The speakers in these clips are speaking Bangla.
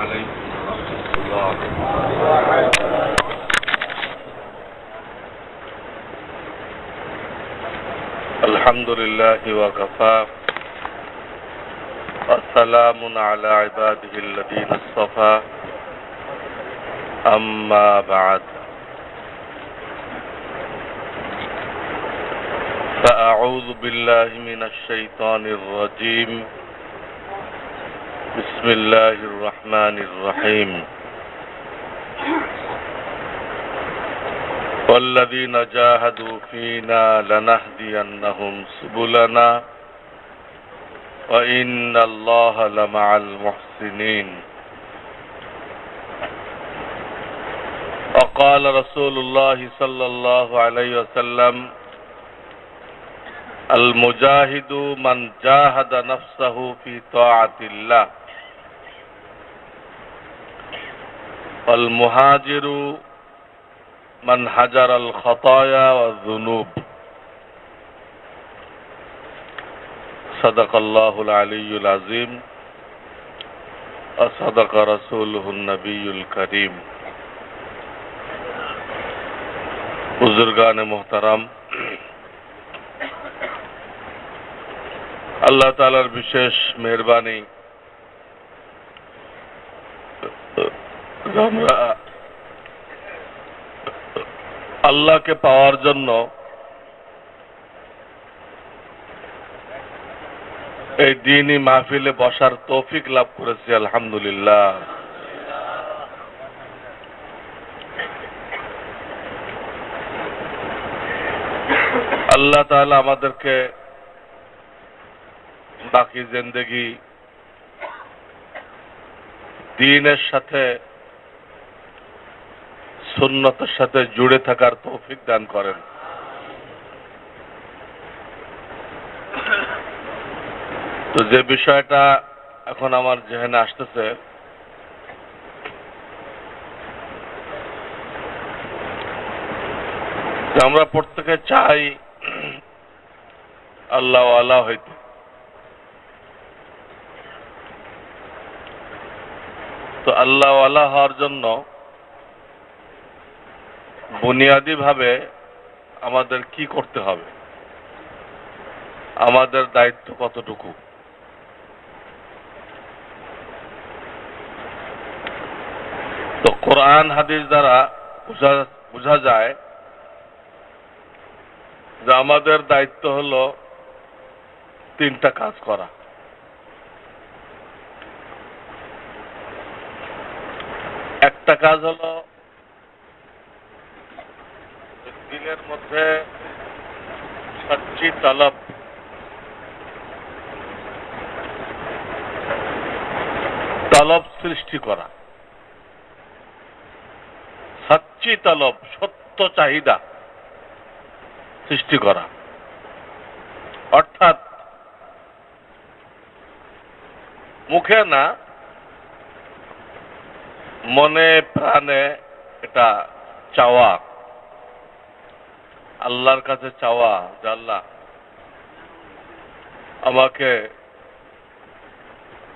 عليكم ورحمة الله. الحمد لله وكفى وسلام على عباده الذين اصطفى أما بعد فأعوذ بالله من الشيطان الرجيم بسم الله الرحمن الرحيم والذين جاهدوا فينا لنهدينهم سبلنا وإن الله لمع المحسنين وقال رسول الله صلى الله عليه وسلم المجاهد من جاهد نفسه في طاعة الله والمهاجر من هجر الخطايا والذنوب صدق الله العلي العظيم وصدق رسوله النبي الكريم बुजुर्गान मोहतरम আল্লাহ তাআলার বিশেষ মেহেরবানি আমরা আল্লাহকে পাওয়ার জন্য এই দ্বীনি মাহফিলে বসার তৌফিক লাভ করেছি আলহামদুলিল্লাহ। আল্লাহ তাআলা আমাদেরকে বাকি জিন্দেগি দ্বীনের সাথে সুন্নতের সাথে জুড়ে থাকার তৌফিক দান করেন। তো যে বিষয়টা এখন আমার জেহেনে আসতেছে, আমরা প্রত্যেকে চাই আল্লাহ ওয়ালা হইতে। তো আল্লাহ ওয়ালা হওয়ার জন্য বুনিয়াদী ভাবে আমাদের কি করতে হবে, আমাদের দায়িত্ব কতটুকু। তো কোরআন হাদিস দ্বারা বোঝা যায় যে আমাদের দায়িত্ব হলো তিনটা কাজ করা। একটা কাজ হলো দিনের মধ্যে সচ্চি তলব সৃষ্টি করা, সচ্চি তলব, সত্য চাহিদা সৃষ্টি করা। অর্থাৎ মুখে না, মনে প্রাণে এটা চাওয়া, আল্লাহর কাছে চাওয়া যে আল্লাহ আমাকে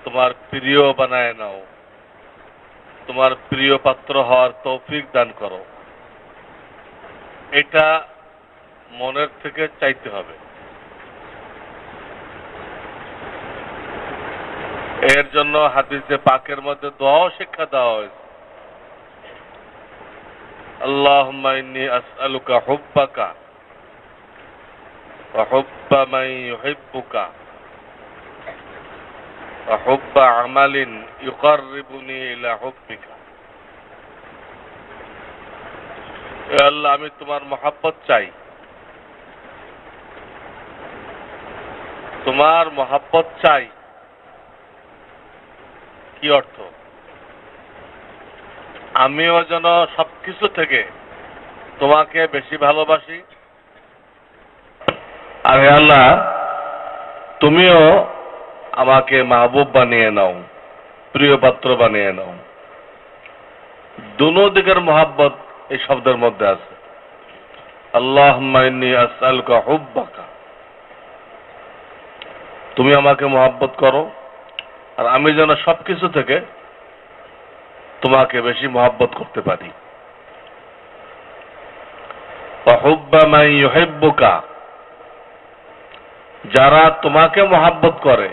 তোমার প্রিয় বানায় নাও, তোমার প্রিয় পাত্র হওয়ার তৌফিক দান করো। এটা মনের থেকে চাইতে হবে। এর জন্য হাদিসে পাকের মধ্যে দোয়াও শিক্ষা দেওয়া হয়েছে। আল্লাহুম্মা ইন্নী আসআলুকা হুব্বাকা ওয়া হুব্বা মান ইউহিব্বুকা ওয়া হুব্বা আমালিন ইউকাররিবুনি ইলা হুব্বিকা। হে আল্লাহ, আমি তোমার মহব্বত চাই। তোমার মহব্বত চাই কি অর্থ? আমিও যেন সবকিছু থেকে তোমাকে বেশি ভালোবাসি, আর হে আল্লাহ তুমিও আমাকে মাহবুব বানিয়ে নাও, প্রিয় পাত্র বানিয়ে নাও। দুনো দিকের মহব্বত এই শব্দের মধ্যে আছে। আল্লাহুম্মা ইন্নী আসআলুকা হুব্বাকা, তুমি আমাকে মহব্বত করো, আর আমি যেন সবকিছু থেকে তোমাকে বেশি মহব্বত করতে পারি। ওয়াহুব্বা মান ইউহিব্বুকা, যারা তোমাকে মহব্বত করে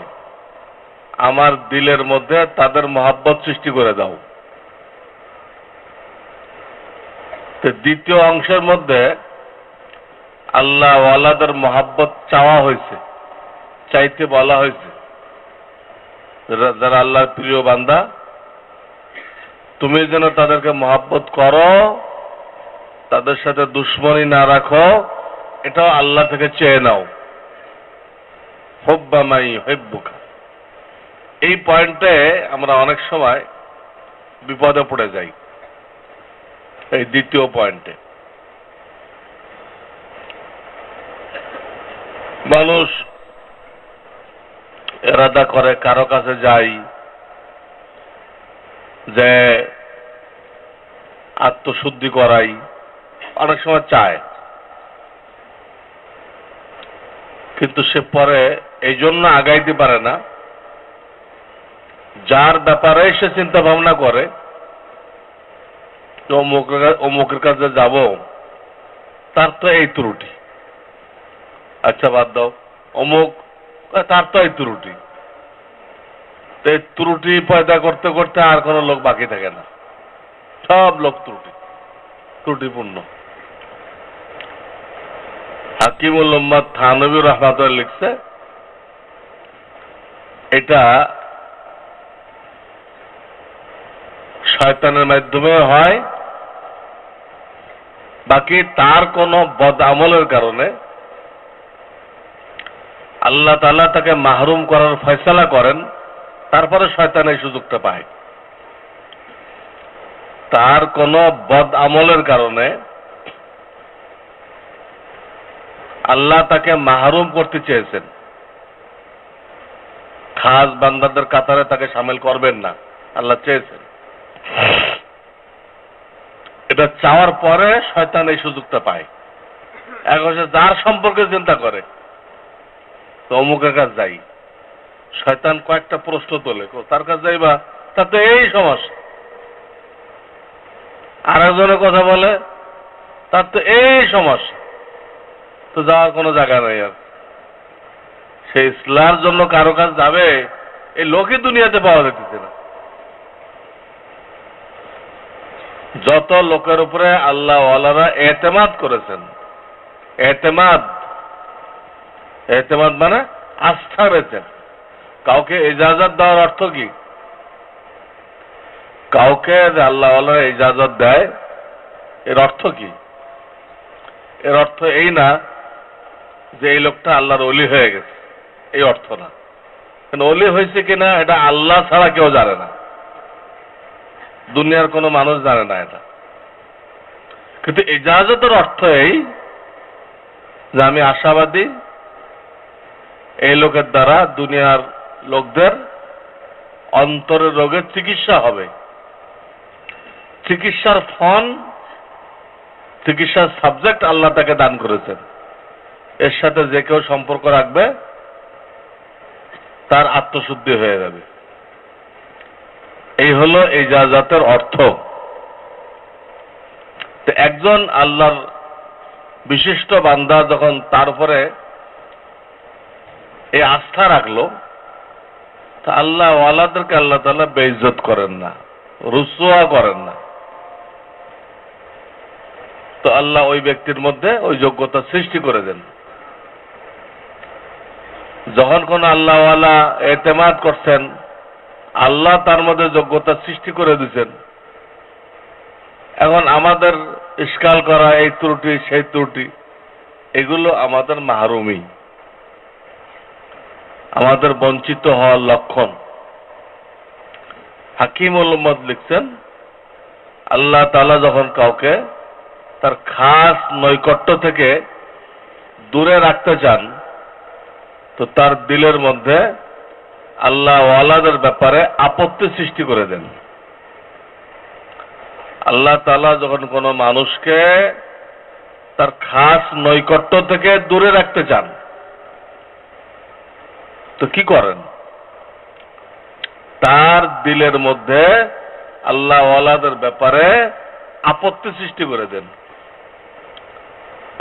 আমার দিলের মধ্যে তাদের মহব্বত সৃষ্টি করে দাও। তো দ্বিতীয় অংশের মধ্যে আল্লাহ ওয়ালাদের মহব্বত চাওয়া হয়েছে, চাইতে বলা হয়েছে। যারা আল্লাহর প্রিয় বান্দা, তুমি যেন তাদেরকে মহব্বত করো, তাদের সাথে দুশ্মনী না রাখো, এটাও আল্লাহ থেকে চেয়ে নাও। হুব্বা মান ইউহিব্বুকা, এই পয়েন্টে আমরা অনেক সময় বিপদে পড়ে যাই। এই দ্বিতীয় পয়েন্টে মানুষ এরাদা করে কারো কাছে যাই যে আত্মশুদ্ধি করাই, অনেক সময় চায়, কিন্তু সে পরে এই জন্য আগাইতে পারে না, যার ব্যাপারে সে চিন্তা ভাবনা করে অমুকের কাছে যাব, তার তো এই ত্রুটি, আচ্ছা বাদ দাও, অমুক তার তো এই ত্রুটি। এই ত্রুটি পয়দা করতে করতে আর কোনো লোক বাকি থাকে না, সব লোক ত্রুটিপূর্ণ। হাকিমুল উম্মাত থানভী রাহমাতুল্লাহ লিখছে, এটা শয়তানের মাধ্যমে হয়, বাকি তার কোনো বদ আমলের কারণে আল্লাহ তাআলা তাকে মাহরুম করার ফয়সালা করেন, তারপরে শয়তান এই সুযোগটা পায়। তার কোনো বদ আমলের কারণে আল্লাহ তাকে মাহরুম করতে চেয়েছেন, খাস বান্দাদের কাতারে তাকে শামিল করবেন না, আল্লাহ চেয়েছেন। এটা চাওয়ার পরে শয়তান এই সুযোগটা পায়। এখন সে যার সম্পর্কে চিন্তা করে, তো অমুকের কাছে যাই, শয়তান কয়েকটা প্রশ্ন তোলে, তার কাছে যাইবা, তাতে এই সমস্যা। আরেকজনের কথা বলে, তার তো এই সমস্যা, তো যাওয়ার কোনো জায়গা নেই। আর সে ইসলামের জন্য কারো কাছে যাবে, এই লোকই দুনিয়াতে পাওয়া যেতেছে না। যত লোকের উপরে আল্লাহ ওয়ালারা এতেমাদ করেছেন, এতেমাদ মানে আস্থা রেখেছেন। কাউকে ইজাজত দেওয়ার অর্থ কি? কাউকে আল্লাহ ওয়ালারা ইজাজত দেয়, এর অর্থ কি? এর অর্থ এই না যে এই লোকটা আল্লাহর ওলি হয়ে গেছে, এই অর্থ না। ওলি হয়েছে কিনা এটা আল্লাহ ছাড়া কেউ জানে না, দুনিয়ার কোনো মানুষ জানে না এটা। কিন্তু ইজাজতের অর্থ এই যে আমি আশাবাদী এই লোকের দ্বারা দুনিয়ার লোকদের অন্তরের রোগের চিকিৎসা হবে। চিকিৎসার ফন, চিকিৎসার সাবজেক্ট আল্লাহ তাকে দান করেছেন। এর সাথে যে কেউ সম্পর্ক রাখবে তার আত্মশুদ্ধি হয়ে যাবে। এই হলো ইজাজতের অর্থ। তো একজন আল্লাহর বিশিষ্ট বান্দা যখন তার উপরে এই আস্থা রাখলো, তা আল্লাহ ওয়ালাদেরকে আল্লাহ তাআলা বেইজ্জত করেন না, রুসওয়া করেন না। তো আল্লাহ ওই ব্যক্তির মধ্যে ওই যোগ্যতা সৃষ্টি করে দেন। যখন কোন আল্লাহ ওয়ালা এতেমাদ করছেন, আল্লাহ তার মধ্যে যোগ্যতা সৃষ্টি করে দিচ্ছেন। এখন আমাদের ইশকাল করা এই ত্রুটি সেই ত্রুটি, এগুলো আমাদের মাহরুমি, আমাদের বঞ্চিত হওয়ার লক্ষণ। হাকিমুল উম্মত লিখছেন, আল্লাহ তাআলা যখন কাউকে তার খাস নৈকট্য থেকে দূরে রাখতে চান, তো তার দিলের মধ্যে আল্লাহ ওয়ালাদের ব্যাপারে আপত্তি সৃষ্টি করে দেন। আল্লাহ তাআলা যখন কোনো মানুষকে তার খাস নৈকট্য থেকে দূরে রাখতে চান, তো কি করেন? তার দিলের মধ্যে আল্লাহ ওয়ালাদের ব্যাপারে আপত্তি সৃষ্টি করে দেন।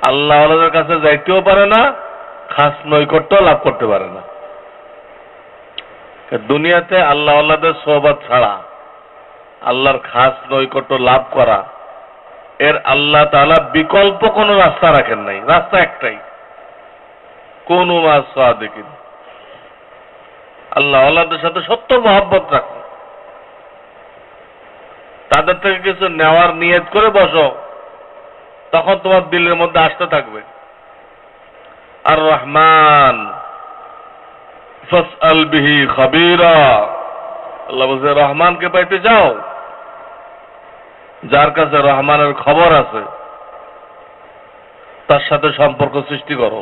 আল্লাহ ওয়ালাদের কাছে যাইতেও পারে না, খাস নৈকট্য লাভ করতে পারে না। দুনিয়াতে আল্লাহ ওয়ালাদের সোহবত ছাড়া আল্লাহর খাস নৈকট্য লাভ করা, এর আল্লাহ তাআলা বিকল্প কোনো রাস্তা রাখেন নাই। রাস্তা একটাই, কোন সাদিকিন, আল্লাহ ওয়ালাদের সাথে সত্য মহব্বত রাখো, তাদের থেকে কিছু নেওয়ার নিয়ত করে বসো, তখন তোমার দিলের মধ্যে আসতে থাকবে আর রহমান ফাসআল বিহি খাবীরা। আল্লাহ বলছে রহমানকে পাইতে যাও, যার কাছে রহমানের খবর আছে তার সাথে সম্পর্ক সৃষ্টি করো,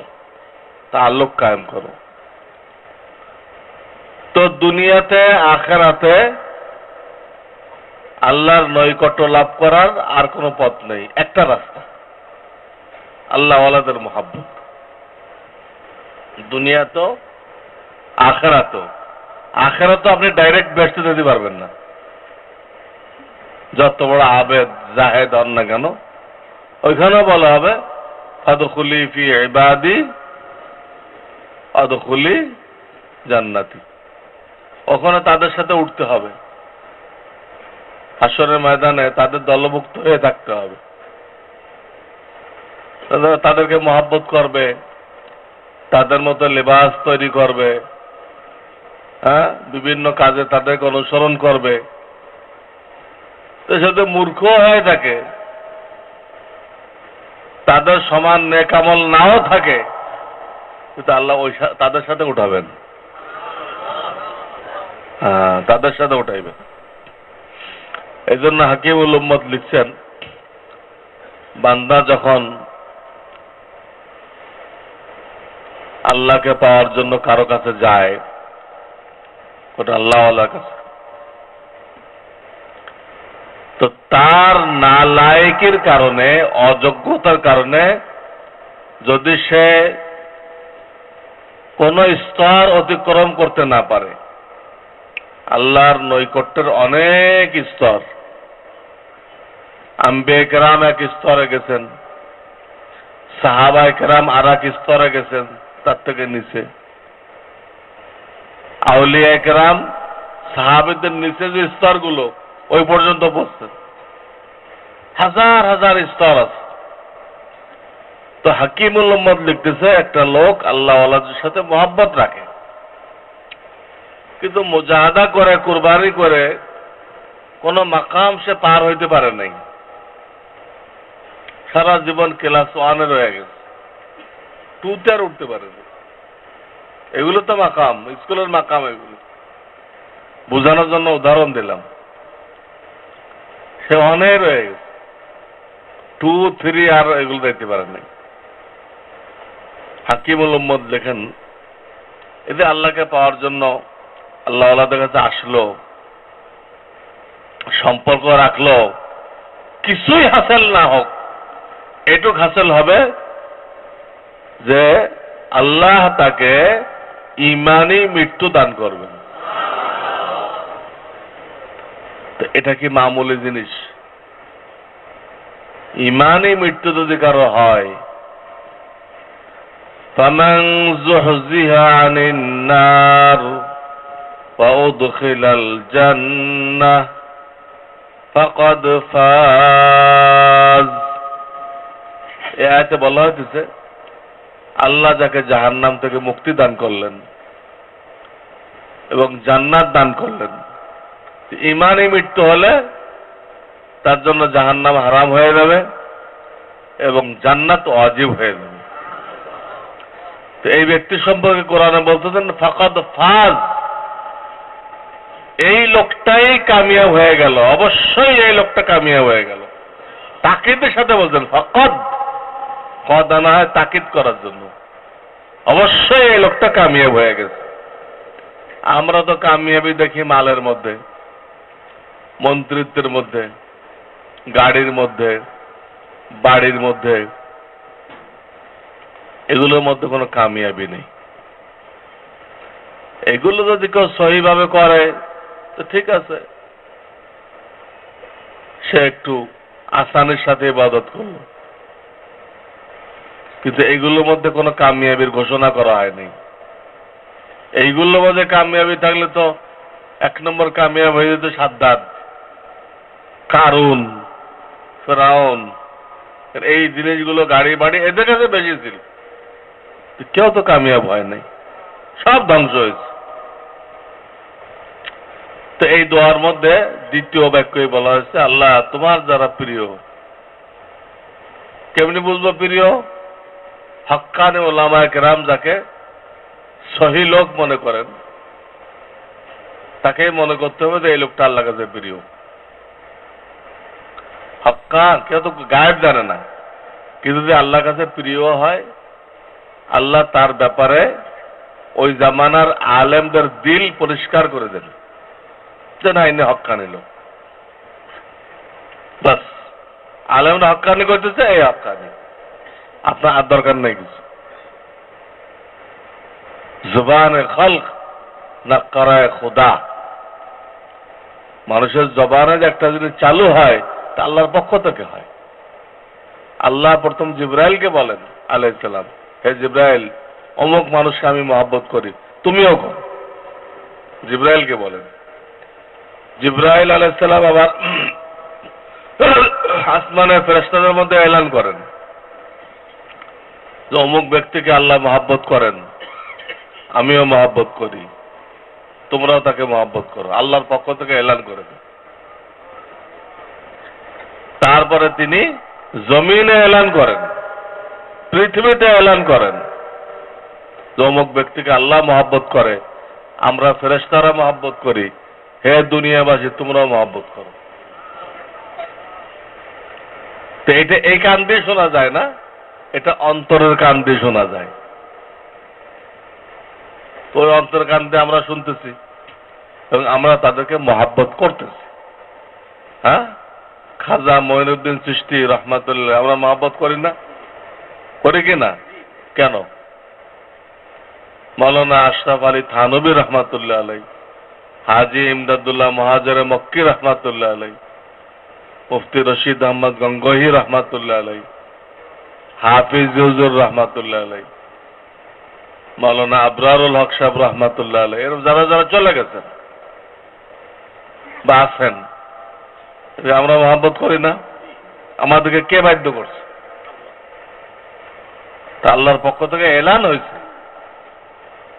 তাআল্লুক কায়েম করো। তো দুনিয়াতে আখিরাতে আল্লাহর নৈকট্য লাভ করার আর কোনো পথ নেই, একটা রাস্তা, আল্লাহ ওয়ালাদের মহব্বত। দুনিয়া তো আখিরাতও, আখিরাতও আপনি ডাইরেক্ট বেহেশতে যেতে পারবেন না, যত বড় আবেদ জাহেদ হন না কেন। ওইখানেও বলা হবে ফাদখুলি ফি ইবাদি আদখুলি জান্নাতি, ওখানে তাদের সাথে উঠতে হবে, হাসরের ময়দানে তাদের দলভুক্ত হয়ে থাকতে হবে, তাদেরকে মহব্বত করবে, তাদের মতো লেবাস তৈরি করবে, হ্যাঁ, বিভিন্ন কাজে তাদেরকে অনুসরণ করবে। তো সাথে মূর্খ হয়ে থাকে, তাদের সমান নেক আমল নাও থাকে, কিন্তু আল্লাহ ওই তাদের সাথে উঠাবেন, হ্যাঁ, তাদের সাথে উঠাইবেন। এই জন্য হাকিমুল উম্মত লিখছেন, বান্দা যখন আল্লাহকে পাওয়ার জন্য কারো কাছে যায়, ওটা আল্লাহওয়ালার কাছে, তো তার নালায়েকির কারণে, অযোগ্যতার কারণে যদি সে কোন স্তর অতিক্রম করতে না পারে, আল্লাহর নৈকট্যের অনেক স্তর, আম্বিয়া কেরাম এক স্তরে গেছেন, সাহাবায়ে কেরাম আর এক স্তরে গেছেন, তার থেকে নিচে আউলিয়া কেরাম সাহাবীদের নিচে যে স্তরগুলো ওই পর্যন্ত পৌঁছছেন, হাজার হাজার স্তর আছে। তো হাকিমুল উম্মত লিখতেছে, একটা লোক আল্লাহ ওয়ালাদের সাথে মহব্বত রাখে, কিন্তু মুজাহাদা করে, কুরবানি করে কোন মাকাম সে পার হইতে পারে নাই, সারা জীবন ক্লাস 1-এ রয়ে গেছে, 2-তে আর উঠতে পারে না। এগুলো তো মাকাম, স্কুলের মাকাম, এগুলো বোঝানোর জন্য উদাহরণ দিলাম। সে 1-এ রয়ে গেছে, 2, 3 আর এগুলো দেখতে পারে নাই। হাকিমুল উম্মত লেখেন, এতে আল্লাহকে পাওয়ার জন্য আল্লাহ ওয়ালাদের কাছে আসলো, সম্পর্ক রাখলো, কিছুই হাসিল না হোক, এটুক হাসিল হবে যে আল্লাহ তাকে ঈমানি মৃত্যু দান করবেন। তো এটা কি মামুলি জিনিস? ঈমানি মৃত্যু যদি কারো হয়, ফামান যুহজিহা আনিন নার ওয়া উদখিলাল জান্নাহ ফাকাদ ফাজ। এই আয়াতে বলা হয়েছে আল্লাহ যাকে জাহান্নাম থেকে মুক্তি দান করলেন এবং জান্নাত দান করলেন, ঈমানি মৃত্যু হলে তার জন্য জাহান্নাম হারাম হয়ে যাবে এবং জান্নাত ওয়াজিব হয়ে যাবে। তো এই ব্যক্তি সম্পর্কে কোরআনে বলতেছেন ফাকাদ ফাজ, এই লোকটাই কামিয়াব হয়ে গেল, অবশ্যই এই লোকটা কামিয়াব হয়ে গেল। তাকিদের সাথে বলছেন, ফাকাদ, কদ আনা হয় তাকিদ করার জন্য, অবশ্যই এই লোকটা কামিয়াব হয়ে গেছে। আমরা তো কামিয়াবি দেখি মালের মধ্যে, মন্ত্রিত্বের মধ্যে, গাড়ির মধ্যে, বাড়ির মধ্যে, এগুলোর মধ্যে কোনো কামিয়াবি নেই। এগুলো যদি কেউ সহিভাবে করে তো ঠিক আছে, সে একটু আসানির সাথে ইবাদত করল, কিন্তু এইগুলোর মধ্যে কোনো কামিয়াবির ঘোষণা করা হয়নি। এইগুলোর মধ্যে কামিয়াবি থাকলে তো 1 নম্বর কামিয়াব হয়ে যেত সাদ্দাত, কারুন, ফেরাউন। এই জিনিসগুলো গাড়ি বাড়ি এদের কাছে বেশি ছিল, কেউ তো কামিয়াব হয় নাই, সব ধ্বংস হয়েছে। তো এই দোয়ার মধ্যে দ্বিতীয় বাক্যই বলা হয়েছে, আল্লাহ তোমার যারা প্রিয়। কেমনি বুঝবো প্রিয়? হক্কানে ওলামায়ে কেরাম যাকে সহি লোক মনে করেন, তাকেই মনে করতে হবে যে এই লোকটা আল্লাহর কাছে প্রিয়। হক্কান কেউ তো গায়েব জানে না, কিন্তু যদি আল্লাহর কাছে প্রিয় হয়, আল্লাহ তার ব্যাপারে ওই জামানার আলেমদের দিল পরিষ্কার করে দেন যে না, ইনি হক্কানি লোক। বাস, আলেমরা হক্কানি করতেছে, এই হক্কানি, আপনার আর দরকার নেই কিছু। জবানে খলক না করায় খোদা, মানুষের জবানে যে একটা জিনিস চালু হয় তা আল্লাহর পক্ষ থেকে হয়। আল্লাহ প্রথম জিব্রাইলকে বলেন আলাইহিস সালাম, হে জিব্রাইল, অমুক মানুষকে আমি মহব্বত করি, তুমিও কর। জিব্রাইলকে বলেন। জিব্রাইল আলাইহিস সালাম আবার আসমানের ফেরেশতাদের মধ্যে এলান করেন যে অমুক ব্যক্তিকে আল্লাহ মহব্বত করেন, আমিও মহব্বত করি, তোমরাও তাকে মহব্বত করো। আল্লাহর পক্ষ থেকে এলান করে দেন। তারপরে তিনি জমিনে এলান করেন, পৃথিবীতে এলান করেন যে অমুক ব্যক্তিকে আল্লাহ মহব্বত করে, আমরা ফেরেশতারা মহব্বত করি, হে দুনিয়াবাসী তোমরাও মহব্বত করো। তো এটা এই কান দিয়ে শোনা যায় না, এটা অন্তরের কান দিয়ে শোনা যায়। তো ওই অন্তরের কান দিয়ে আমরা শুনতেছি এবং আমরা তাদেরকে মহব্বত করতেছি। হ্যাঁ, খাজা মঈনুদ্দিন চিশতি রহমাতুল্লাহ আমরা মহব্বত করি না? করি কি না? কেন? মাওলানা আশরাফ আলী থানবী রহমাতুল্লাহ আলাই, হাজি ইমদাদুল্লাহ মুহাজিরে মক্কি রহমাতুল্লাহ আলাই, মুফতি রশিদ আহমদ গঙ্গোহী রহমাতুল্লাহ আলাই, হাফিজ হুজুর রহমাতুল্লাহ আলাই, মাওলানা আবরারুল হক সাহেব রহমাতুল্লাহ আলাই, এরকম যারা যারা চলে গেছেন বা আছেন, আমরা মহব্বত করি না? আমাদেরকে কে বাধ্য করছে? তা আল্লাহর পক্ষ থেকে এলান হয়েছে,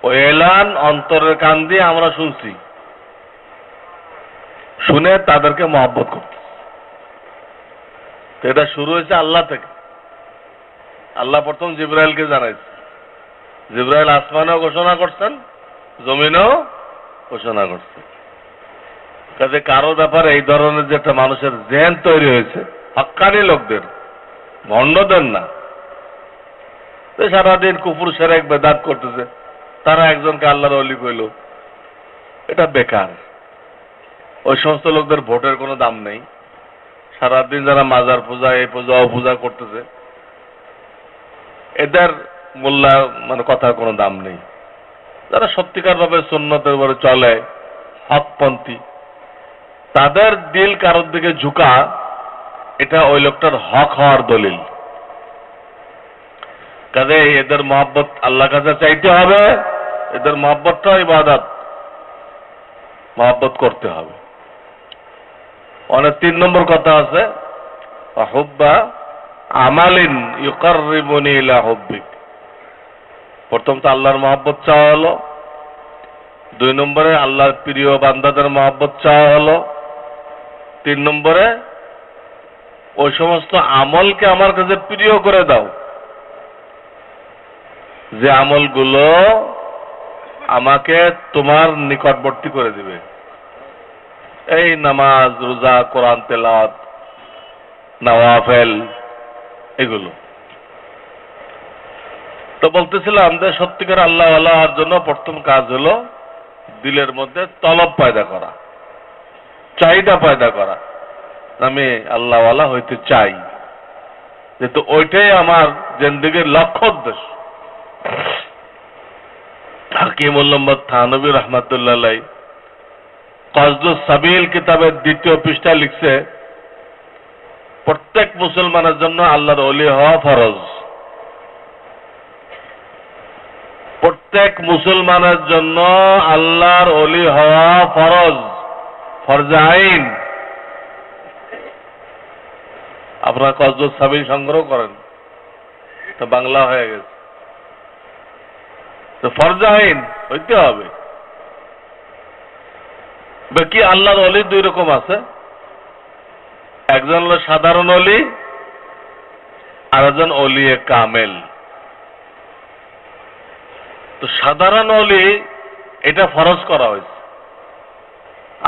ওই এলান অন্তরের কান দিয়ে আমরা শুনছি, শুনে তাদেরকে মহব্বত করতে। এটা শুরু হয়েছে আল্লাহ থেকে। আল্লাহ প্রথম জিব্রাইলকে জানাইছে, জিব্রাইল আসমানেও ঘোষণা করছেন, জমিনেও ঘোষণা করছেন। কাজে কারো ব্যাপারে এই ধরনের যে একটা মানুষের জেন তৈরি হয়েছে, হক্কানি লোকদের, ভণ্ডদের না, সারাদিন কুফর শিরক বেদাত করতেছে, তারা একজনকে আল্লাহর ওলি কইল, এটা বেকার। ওই সমস্ত লোকদের ভোটের কোনো দাম নেই। সারাদিন যারা মাজার পূজা, এই পূজা ও পূজা করতেছে, এদের মোল্লা মানে কথার কোনো দাম নেই। যারা সত্যিকার ভাবে সুন্নতের উপরে চলে, হকপন্থী, তাদের দিল কারোর দিকে ঝুঁকা, এটা ওই লোকটার হক হওয়ার দলিল। কাজে এদের মহব্বত আল্লাহর কাছে চাইতে হবে, এদের মহব্বতটা ইবাদত, মহব্বত করতে হবে। অনেক 3 নম্বর কথা আছে, হুব্বা আমালিন ইউকাররিবুনি ইলা হুব্বিক। প্রথম তো আল্লাহর মহব্বত চাওয়া হলো, 2 নম্বরে আল্লাহর প্রিয় বান্দাদের মহব্বত চাওয়া হলো, 3 নম্বরে ওই সমস্ত আমলকে আমার কাছে প্রিয় করে দাও যে আমলগুলো আমাকে তোমার নিকটবর্তী করে দিবে। এই নামাজ, রোজা, কোরআন তেলাওয়াত, নওয়াফেল, এগুলো। তো বলতেছিলাম যে সত্যিকার আল্লাহ ওয়ালা হওয়ার জন্য প্রথম কাজ হলো দিলের মধ্যে তলব পয়দা করা, চাহিদা পয়দা করা। আমি আল্লাহ ওয়ালা হইতে চাই, যেহেতু ওইটাই আমার জিন্দেগীর লক্ষ্য উদ্দেশ্য। হাকিম উল্লাম্মদ থানবী রহমাতুল্লাহ আলাই কসদুস সাবিল কিতাবের 2য় পৃষ্ঠায় লিখছে প্রত্যেক মুসলমানের জন্য আল্লাহর ওলি হওয়া ফরজ। প্রত্যেক মুসলমানের জন্য আল্লাহর ওলি হওয়া ফরজ, ফরজে আইন। আপনারা কসদুর সাবিল সংগ্রহ করেন, তো বাংলা হয়ে গেছে, তো ফরজে আইন হইতে হবে। বাকি আল্লাহর ওলি দুই রকম আছে, একজন হলো সাধারণ ওলি, আর একজন ওলিয়ে কামেল। তো সাধারণ ওলি এটা ফরজ করা হয়েছে,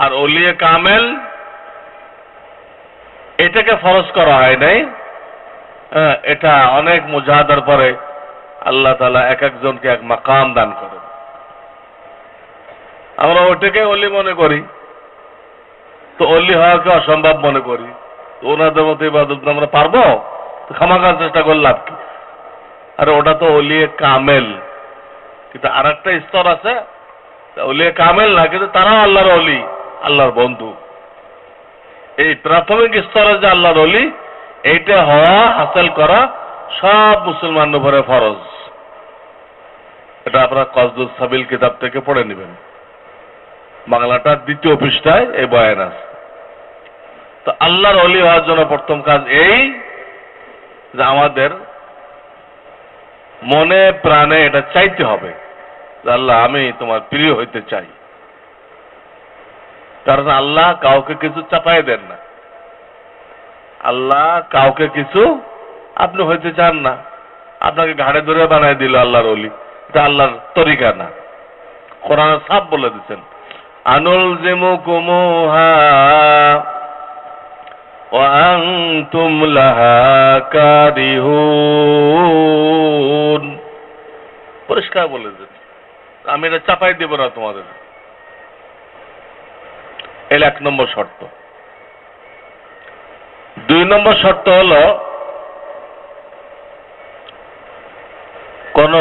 আর ওলিয়ে কামেল এটাকে ফরজ করা হয় নাই। এটা অনেক মুজাহাদার পরে আল্লাহ তাআলা এক একজনকে এক মাকাম দান করেন। আমরা ওটাকে ওলি মনে করি, তো ওলি হওয়াকে অসম্ভব মনে করি। তো ওনাদের মতো ইবাদত আমরা পারবো? খামাখা চেষ্টা করলাম কি? আরে ওটা তো ওলিয়ে কামেল। কিন্তু আর একটা স্তর আছে, ওলিয়ে কামেল না, কিন্তু তারাও আল্লাহর ওলি, আল্লাহর বন্ধু। এই প্রাথমিক স্তরে যে আল্লাহর ওলি, এইটা হওয়া হাসিল করা সব মুসলমানের উপরে ফরজ। এটা আপনারা কসদুস সাবিল কিতাব থেকে পড়ে নেবেন, বাংলাটার 2য় পৃষ্ঠায় এই বয়ান আছে। তো আল্লাহর ওলি হওয়ার জন্য প্রথম কাজ এই যে আমাদের মনে প্রাণে এটা চাইতে হবে যে আল্লাহ আমি তোমার প্রিয় হইতে চাই। কারণ আল্লাহ কাউকে কিছু চাপাই দেন না। আল্লাহ কাউকে কিছু আপনি হইতে চান না, আপনাকে ঘাড়ে ধরে বানায় দিল আল্লাহর ওলি, এটা আল্লাহর তরিকা না। কোরআনে সাফ বলে দিচ্ছেন, আনুলজিমুকুমুহা ওয়া আনতুম লাহা কারিহুন। পরিষ্কার বলে দিন, আমি এটা চাপাই দেব না তোমাদের। এর 1 নম্বর শর্ত। 2 নম্বর শর্ত হলো কোন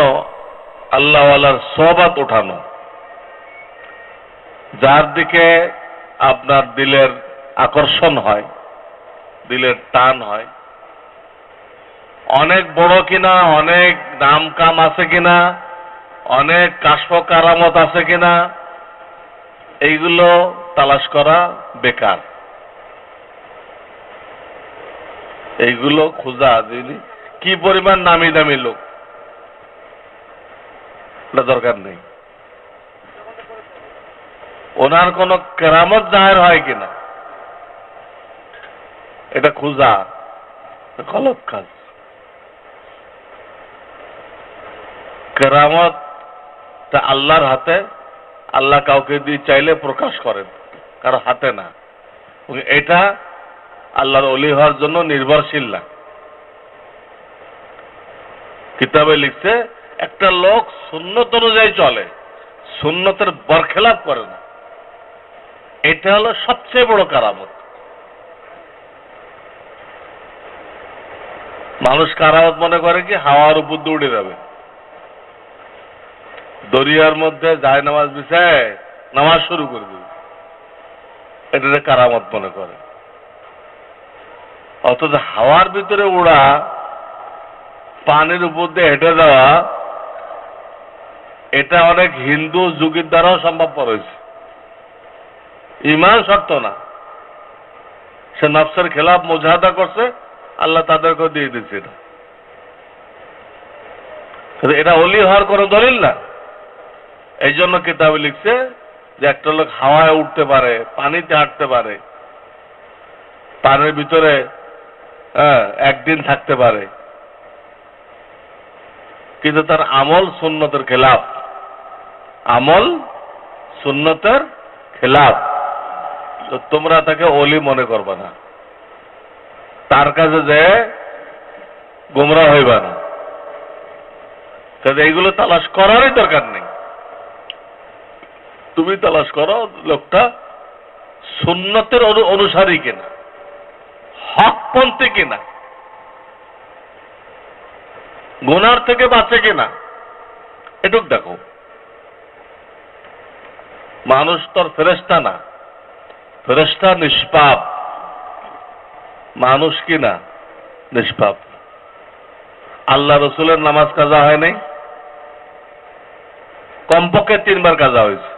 আল্লাহওয়ালার সোহবত উঠানো, যার দিকে আপনার দিলের আকর্ষণ হয়, দিলের টান হয়। অনেক বড় কিনা, অনেক নাম কাম আছে কিনা, অনেক কাশফ কারামত আছে কিনা, এইগুলো তালাশ করা বেকার। এইগুলো খোঁজা যিনি কি পরিমাণ নামি দামি লোক, এটা দরকার নেই। ওনার কোন কেরামত জাহের হয় কিনা, এটা খোঁজা গলত কাজ। কেরামত তা আল্লাহর হাতে, আল্লাহ কাউকে দিয়ে চাইলে প্রকাশ করেন, কারো হাতে না। এটা আল্লাহর ওলি হওয়ার জন্য নির্ভরশীল না। কিতাবে লিখছে একটা লোক সুন্নত অনুযায়ী চলে, সুন্নতের বরখেলাপ করে না, এটা হলো সবচেয়ে বড় কারামত। মানুষ কারামত মনে করে কি হাওয়ার উপর দিয়ে উড়ে যাবে, দরিয়ার মধ্যে যায় নামাজ বিছায় নামাজ শুরু করে দেবে, এটা কারামত মনে করে। অথচ হাওয়ার ভিতরে উড়া, পানির উপর দিয়ে হেঁটে যাওয়া, এটা অনেক হিন্দু যুগের দ্বারাও সম্ভবপর হয়েছে। ইমান শর্ত না, সে নফসের খেলাফ মুজাহাদা করছে, আল্লাহ তাদেরকে দিয়ে দিচ্ছে। এটা ওলি হওয়ার কোনো দলিল না। এই জন্য কিতাবে লিখছে যে একটা লোক হাওয়ায় উঠতে পারে, পানিতে হাঁটতে পারে, পানির ভিতরে একদিন থাকতে পারে, কিন্তু তার আমল সুন্নতের খেলাফ, আমল সুন্নতের খেলাফ। তো তোমরা তাকে ওলি মনে করবে না, তার কাছে যে গোমরা হইবা না। এইগুলো তালাশ করারই দরকার নেই। তুমি তালাশ করো লোকটা সুন্নতের অনুসারী কিনা, হকপন্থী কিনা, গুনার থেকে বাঁচে কিনা, এটুক দেখো। মানুষ তোর ফেরেশতা না, ফেরেশতা নিষ্পাপ, মানুষ কি না নিষ্পাপ। আল্লাহ রসুলের নামাজ কাজা হয় নাই, কমপক্ষে 3 বার কাজা হয়েছে।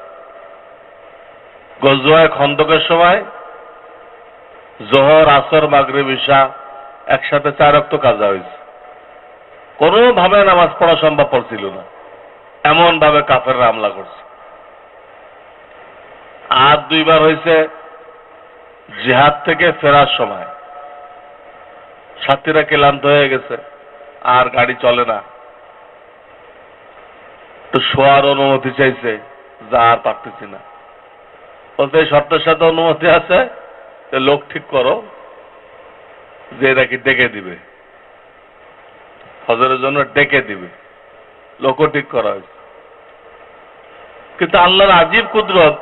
গজওয়ায়ে খন্দকের সময় জোহর, আসর, মাগরিব, ইশা একসাথে 4 ওয়াক্ত কাজা হয়েছে। কোনোভাবে নামাজ পড়া সম্ভবপর ছিল না, এমন ভাবে কাফেররা হামলা করছে। আর 2 বার হয়েছে জিহাদ থেকে ফেরার সময়, সাথীরা ক্লান্ত হয়ে গেছে, আর গাড়ি চলে না, তো শোয়ার অনুমতি চাইছে, যা আর পারতেছি না। বলতে এই শর্তের সাথে অনুমতি আছে, লোক ঠিক করো যে নাকি ডেকে দিবে, হজরের জন্য ডেকে দিবে, লোকও ঠিক করা হয়েছে। কিন্তু আল্লাহর আজীব কুদরত,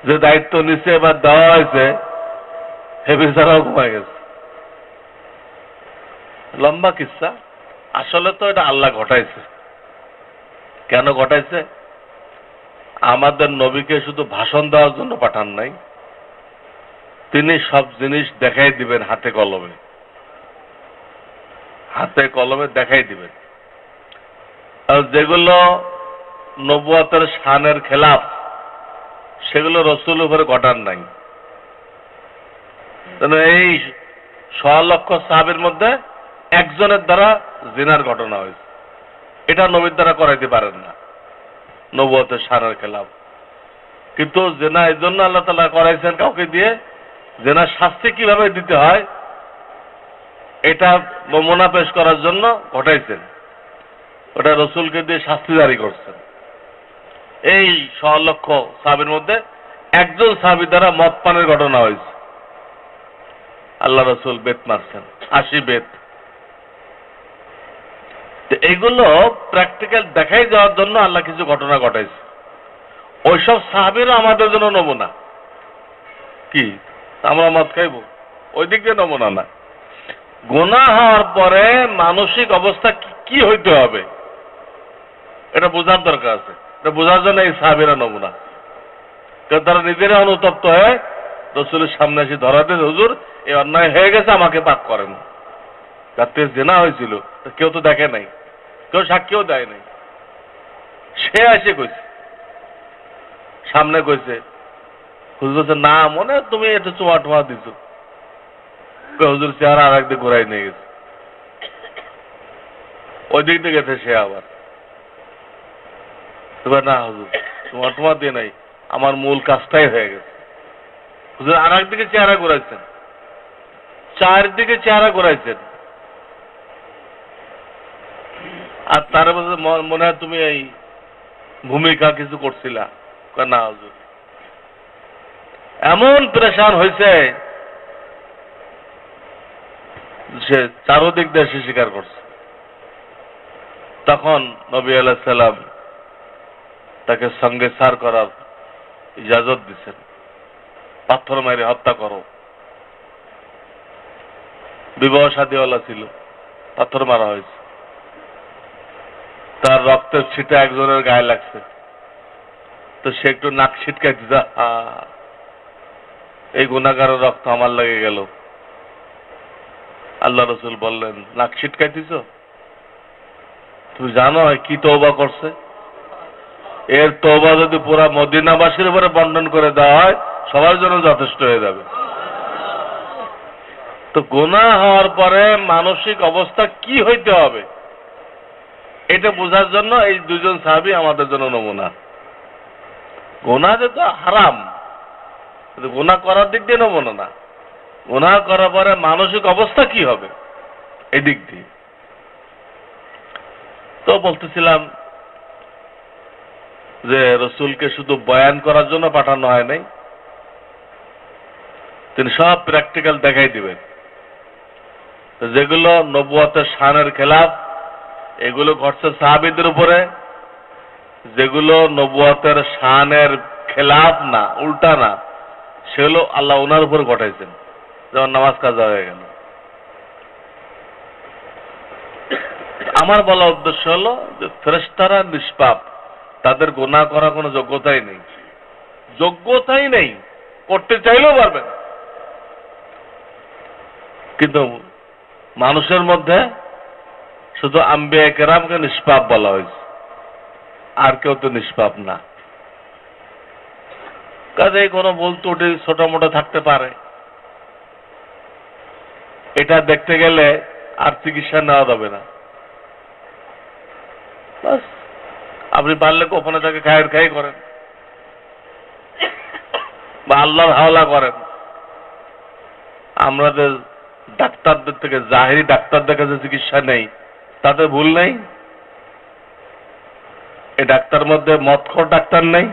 যে দায়িত্ব নিচ্ছে এবার দেওয়া হয়েছে, হে বেচারাও ঘুমায় গেছে। লম্বা কিস্সা। আসলে তো এটা আল্লাহ ঘটাইছে। কেন ঘটাইছে? আমাদের নবীকে শুধু ভাষণ দেওয়ার জন্য পাঠান নাই, তিনি সব জিনিস দেখাই দিবেন হাতে কলমে, হাতে কলমে দেখাই দিবেন। আর যেগুলো নবুয়তের শানের খেলাফ, সেগুলো রসুল উপরে ঘটান নাই। এই 1.25 লক্ষ সাহাবীর মধ্যে একজনের দ্বারা জিনার ঘটনা হয়েছে, এটা নবীর দ্বারা করাইতে পারেন না, নবুয়তের শানের খেলাফ। কিন্তু জেনা এই জন্য আল্লাহ তাআলা করাইছেন কাউকে দিয়ে, জেনার শাস্তি কিভাবে দিতে হয় এটা নমুনা পেশ করার জন্য ঘটাইছেন। ওটা রসুলকে দিয়ে শাস্তি জারি করছেন। এই 1.25 লক্ষ সাহাবীর মধ্যে একজন সাহাবী দ্বারা মদ পানের ঘটনা হয়েছে। আল্লাহ রসুল বেত মারছেন, 80 বেত। এইগুলো প্র্যাকটিক্যাল দেখাই যাওয়ার জন্য আল্লাহ কিছু ঘটনা ঘটাইছে। ওইসব সাহাবীরা আমাদের জন্য নমুনা। কি আমরা মদ খাইব? ওই দিক দিয়ে নমুনা না। গুনাহ হওয়ার পরে মানসিক অবস্থা কি হইতে হবে এটা বোঝার দরকার আছে। এটা বোঝার জন্য এই সাহাবীরা নমুনা। কারণ তারা নিজেরা অনুতপ্ত হয়ে রসুলের সামনে এসে ধরা দিয়ে, হুজুর এই অন্যায় হয়ে গেছে, আমাকে পাক করেন। রাত্রে জেনা হয়েছিল, কেউ তো দেখে নাই, কেউ সাক্ষীও দেয় নাই। সে এসে কইছে, সামনে কইছে, হুজুর বলছে না, মনে তুমি একটু চুমা টুমা দিছ। হুজুর চেহারা আর একদিন ঘুরাই নিয়ে গেছে, ওই দিক দিয়ে গেছে সে আবার। না হুজুর চুমা টুমা দিয়ে নাই, আমার মূল কাজটাই হয়ে গেছে। হুজুর আর একদিকে চেহারা ঘুরাইছেন, চারদিকে চেহারা ঘুরাইছেন। আর তার মনে হয় তুমি এই ভূমিকা কিছু করছিলা। না হুজুর, এমন প্রেশান হয়েছে সে চারোদিক দিয়ে সে স্বীকার করছে। তখন নবী আলাইহিস সালাম তাকে সঙ্গে সার করার ইজাজত দিচ্ছেন, পাথর মেরে হত্যা করো। বিবাহ শাদীওয়ালা ছিল, পাথর মারা হয়েছে, তার রক্তের ছিটা একজনের গায়ে লাগছে, তো সে একটু নাক ছিটকাই দিতে, এই গুনাহগারের রক্ত আমার লেগে গেল। আল্লাহ রসুল বললেন, নাক ছিটকাইতেছ? তুমি জানো কি তওবা করছে? এর তওবা যদি পুরা মদিনাবাসীর উপরে বন্টন করে দেওয়া হয়, সবার জন্য যথেষ্ট হয়ে যাবে। তো গুনাহ হওয়ার পরে মানসিক অবস্থা কি হইতে হবে এটা বোঝার জন্য এই 2 জন সাহাবী আমাদের জন্য নমুনা। গুনাহ যে তো হারাম, কিন্তু গুনাহ করার দিক দিয়ে নমুনা না, গুনাহ করার পরে মানসিক অবস্থা কি হবে এই দিক দিয়ে। তো বলতেছিলাম যে রসুলকে শুধু বয়ান করার জন্য পাঠানো হয় নাই, তিনি সব প্র্যাকটিক্যাল দেখাই দিবেন। যেগুলো নবুয়তের শানের খেলাফ, এগুলো ঘটছে সাহাবীদের উপরে। যেগুলো নবুয়তের শানের খেলাফ না, উল্টা না, সেগুলো আল্লাহ ওনার উপর ঘটাইছেন। যেমন নামাজ কাজা হয়ে গেল। আমার বলা উদ্দেশ্য হলো যে ফেরেশতারা নিষ্পাপ, তাদের গুনাহ করার কোনো যোগ্যতাই নেই, যোগ্যতাই নেই, করতে চাইলেও পারবেন। কিন্তু মানুষের মধ্যে শুধু আম্বিয়া কেরামকে নিষ্পাপ বলা হয়েছে, আর কেউ তো নিষ্পাপ না। কাজেই কোনো ভুল ত্রুটি ছোট মোটো থাকতে পারে, এটা দেখতে গেলে আর চিকিৎসা নেওয়া যাবে না। বাস, আপনি পারলে গোপনে তাকে খায়ের খাই করেন বা আল্লাহর হাওলা করেন। আমাদের ডাক্তারদের থেকে, জাহিরি ডাক্তারদের কাছে চিকিৎসা নেই, তাতে ভুল নেই? এই ডাক্তার মধ্যে মদখোর ডাক্তার নেই?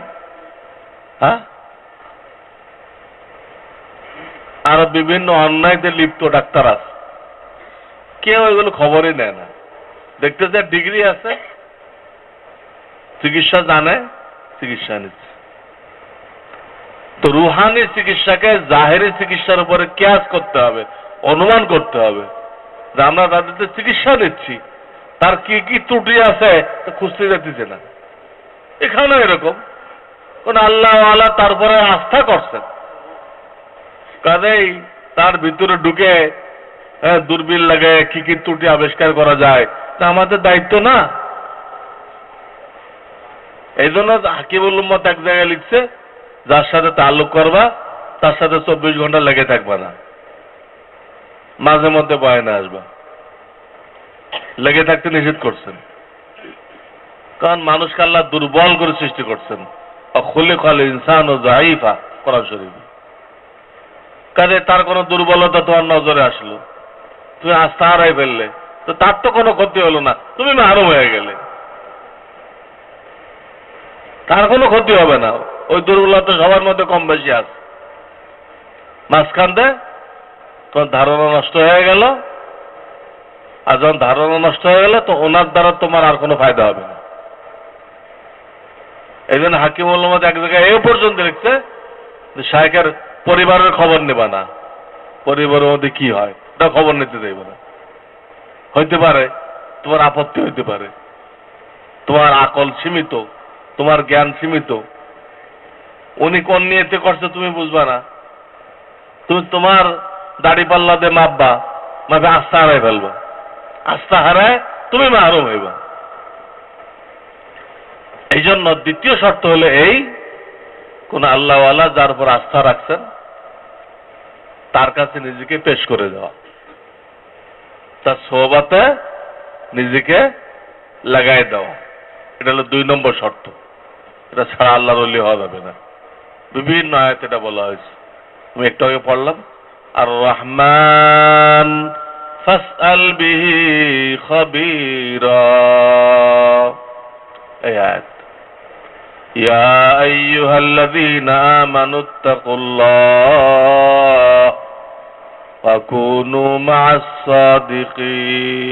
হ্যাঁ, আরো বিভিন্ন অন্যায়তে লিপ্ত ডাক্তার আছে, কেউ এগুলো খবরই নেয় না। দেখতে যে ডিগ্রি আছে, চিকিৎসা জানে, চিকিৎসা নিচ্ছে। তো রুহানি চিকিৎসাকে জাহেরি চিকিৎসার উপরে কিয়াস করতে হবে, অনুমান করতে হবে যে আমরা তাদের চিকিৎসা নিচ্ছি, তার কি কি ত্রুটি আছে খুঁজতে যেতেছে না। এখানে এরকম কোন আল্লাহ তারপরে আস্থা করছেন, কাজেই তার ভিতরে ঢুকে দূরবীন লাগে কি কি ত্রুটি আবিষ্কার করা যায়, তা আমাদের দায়িত্ব না? এই জন্য হাকিমুল উম্মত এক জায়গায় লিখছে, যার সাথে তাল্লুক করবা তার সাথে 24 ঘন্টা লেগে থাকবা না, মাঝে মধ্যে বয়ানে আসবা। লেগে থাকতে নিষেধ করছেন, কারণ মানুষকে আল্লাহ দুর্বল করে সৃষ্টি করছেন। খুলিকাল ইনসানু যায়ীফা, কোরআন শরীফ। কাজে তার কোনো দুর্বলতা তোমার নজরে আসলো, তুমি আস্থা হারাই ফেললে, তো তার তো কোনো ক্ষতি হলো না, তুমি মাহরুম হয়ে গেলে, তার কোনো ক্ষতি হবে না। ওই দুর্বলতা সবার মধ্যে কম বেশি আছে, মাঝখান দিয়ে তোমার ধারণা নষ্ট হয়ে গেল। আর যখন ধারণা নষ্ট হয়ে গেল, তো ওনার দ্বারা তোমার আর কোনো ফায়দা হবে না। এই জন্য হাকিমুল উম্মত এক জায়গায় এ পর্যন্ত লিখছে যে শায়েখের পরিবারের খবর নেবা না, পরিবারের মধ্যে কি হয় এটা খবর নিতে দেবে না। হইতে পারে তোমার আপত্তি হইতে পারে, তোমার আকল সীমিত, তোমার জ্ঞান সীমিত, উনি কোন নিয়েতে করছে তুমি বুঝবা না, তুমি তোমার দাড়ি পাল্লা দিয়ে মাপবা, মাপে আস্থা হারাই ফেলবা, আস্থা হারায় তুমি মাহরুম হইবা। এই জন্য দ্বিতীয় শর্ত হলো এই, কোন আল্লাহওয়ালা যার উপর আস্থা রাখছেন তার কাছে নিজেকে পেশ করে দেওয়া, তার সোহবতে নিজেকে লাগাই দেওয়া, এটা হলো 2 নম্বর শর্ত। এটা ছাড়া আল্লাহর ওলি হওয়া যাবে না। বিভিন্ন আয়াতে এটা বলা হয়েছে, আমি একটু আগে পড়লাম, আর রহমান ফাসআল বিহি খাবীরা, এই আয়াত। ইয়া আইয়ুহাল্লাযীনা আমানুত্তাকুল্লাহ ওয়া কুনু মা'আস সাদিকিন,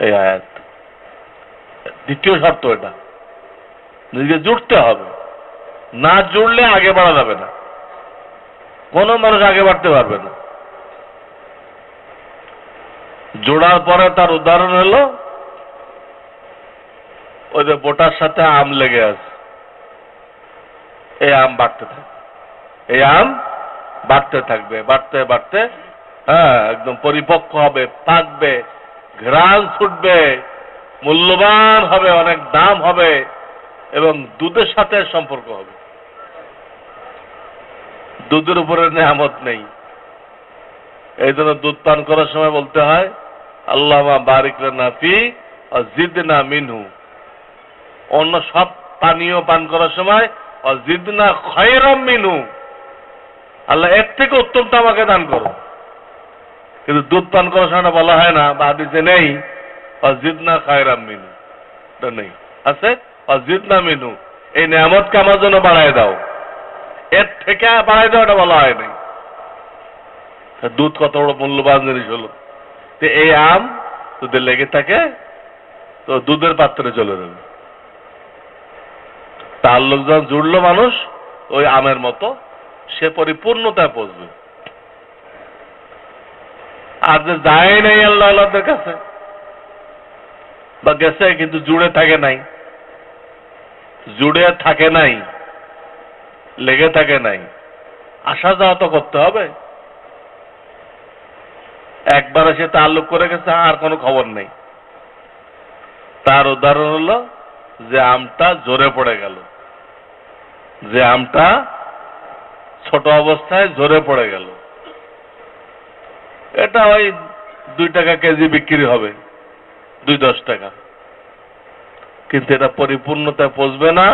এই আয়াত। দ্বিতীয় শর্ত এটা, নিজেকে জুড়তে হবে, না জুড়লে আগে বাড়া যাবে না, কোনো মানুষ আগে বাড়তে পারবে না। জোড়ার পরে তার উদাহরণ হলো ওই যে বোটার সাথে আম লেগে আছে, এই আম বাড়তে থাকবে, এই আম বাড়তে থাকবে, বাড়তে বাড়তে হ্যাঁ একদম পরিপক্ক হবে, পাকবে, ঘ্রাণ ছুটবে, মূল্যবান হবে, অনেক দাম হবে এবং দুধের সাথে সম্পর্ক হবে। দুধের উপরে নেয়ামত নেই, এই জন্য দুধ পান করার সময় বলতে হয় আল্লাহুম্মা বারিক লানা ফি ওয়া জিদনা মিনহু। অন্য সব পানীয় পান করার সময় ওয়া জিদনা খায়রাম মিনহু, আল্লাহ এর থেকে উত্তমটা আমাকে দান করো। কিন্তু দুধ পান করার সময় বলা হয় না, বা হাদিসে নেই ওয়া জিদনা খায়রাম মিনহু, এটা নেই। আছে ওয়া জিদনা মিনহু, এই নেয়ামতকে আমার জন্য বাড়ায় দাও, এর থেকে বাড়ায় দাও এটা বলা হয় নাই। দুধ কত বড় মূল্যবান জিনিস হলো, তো এই আম যদি লেগে থাকে তো দুধের পাত্রে চলে যাবে। তার লোকজন জুড়লো মানুষ ওই আমের মতো, সে পরিপূর্ণতায় পৌঁছবে। আর যে যায় নাই আল্লাহ আল্লাহদের কাছে, বা গেছে কিন্তু জুড়ে থাকে নাই, জুড়ে থাকে নাই, লেগে থাকে নাই, আসা যাওয়া তো করতে হবে। একবার এসে তাল্লুক করে গেছে, আর কোনো খবর নেই। তার উদাহরণ হলো যে আমটা জোরে পড়ে গেল, যে আমটা ছোট অবস্থায় জোরে পড়ে গেল। এটা ওই 2 টাকা কেজি বিক্রি হবে, 2-10 টাকা, কিন্তু এটা পরিপূর্ণতায় পৌঁছবে না,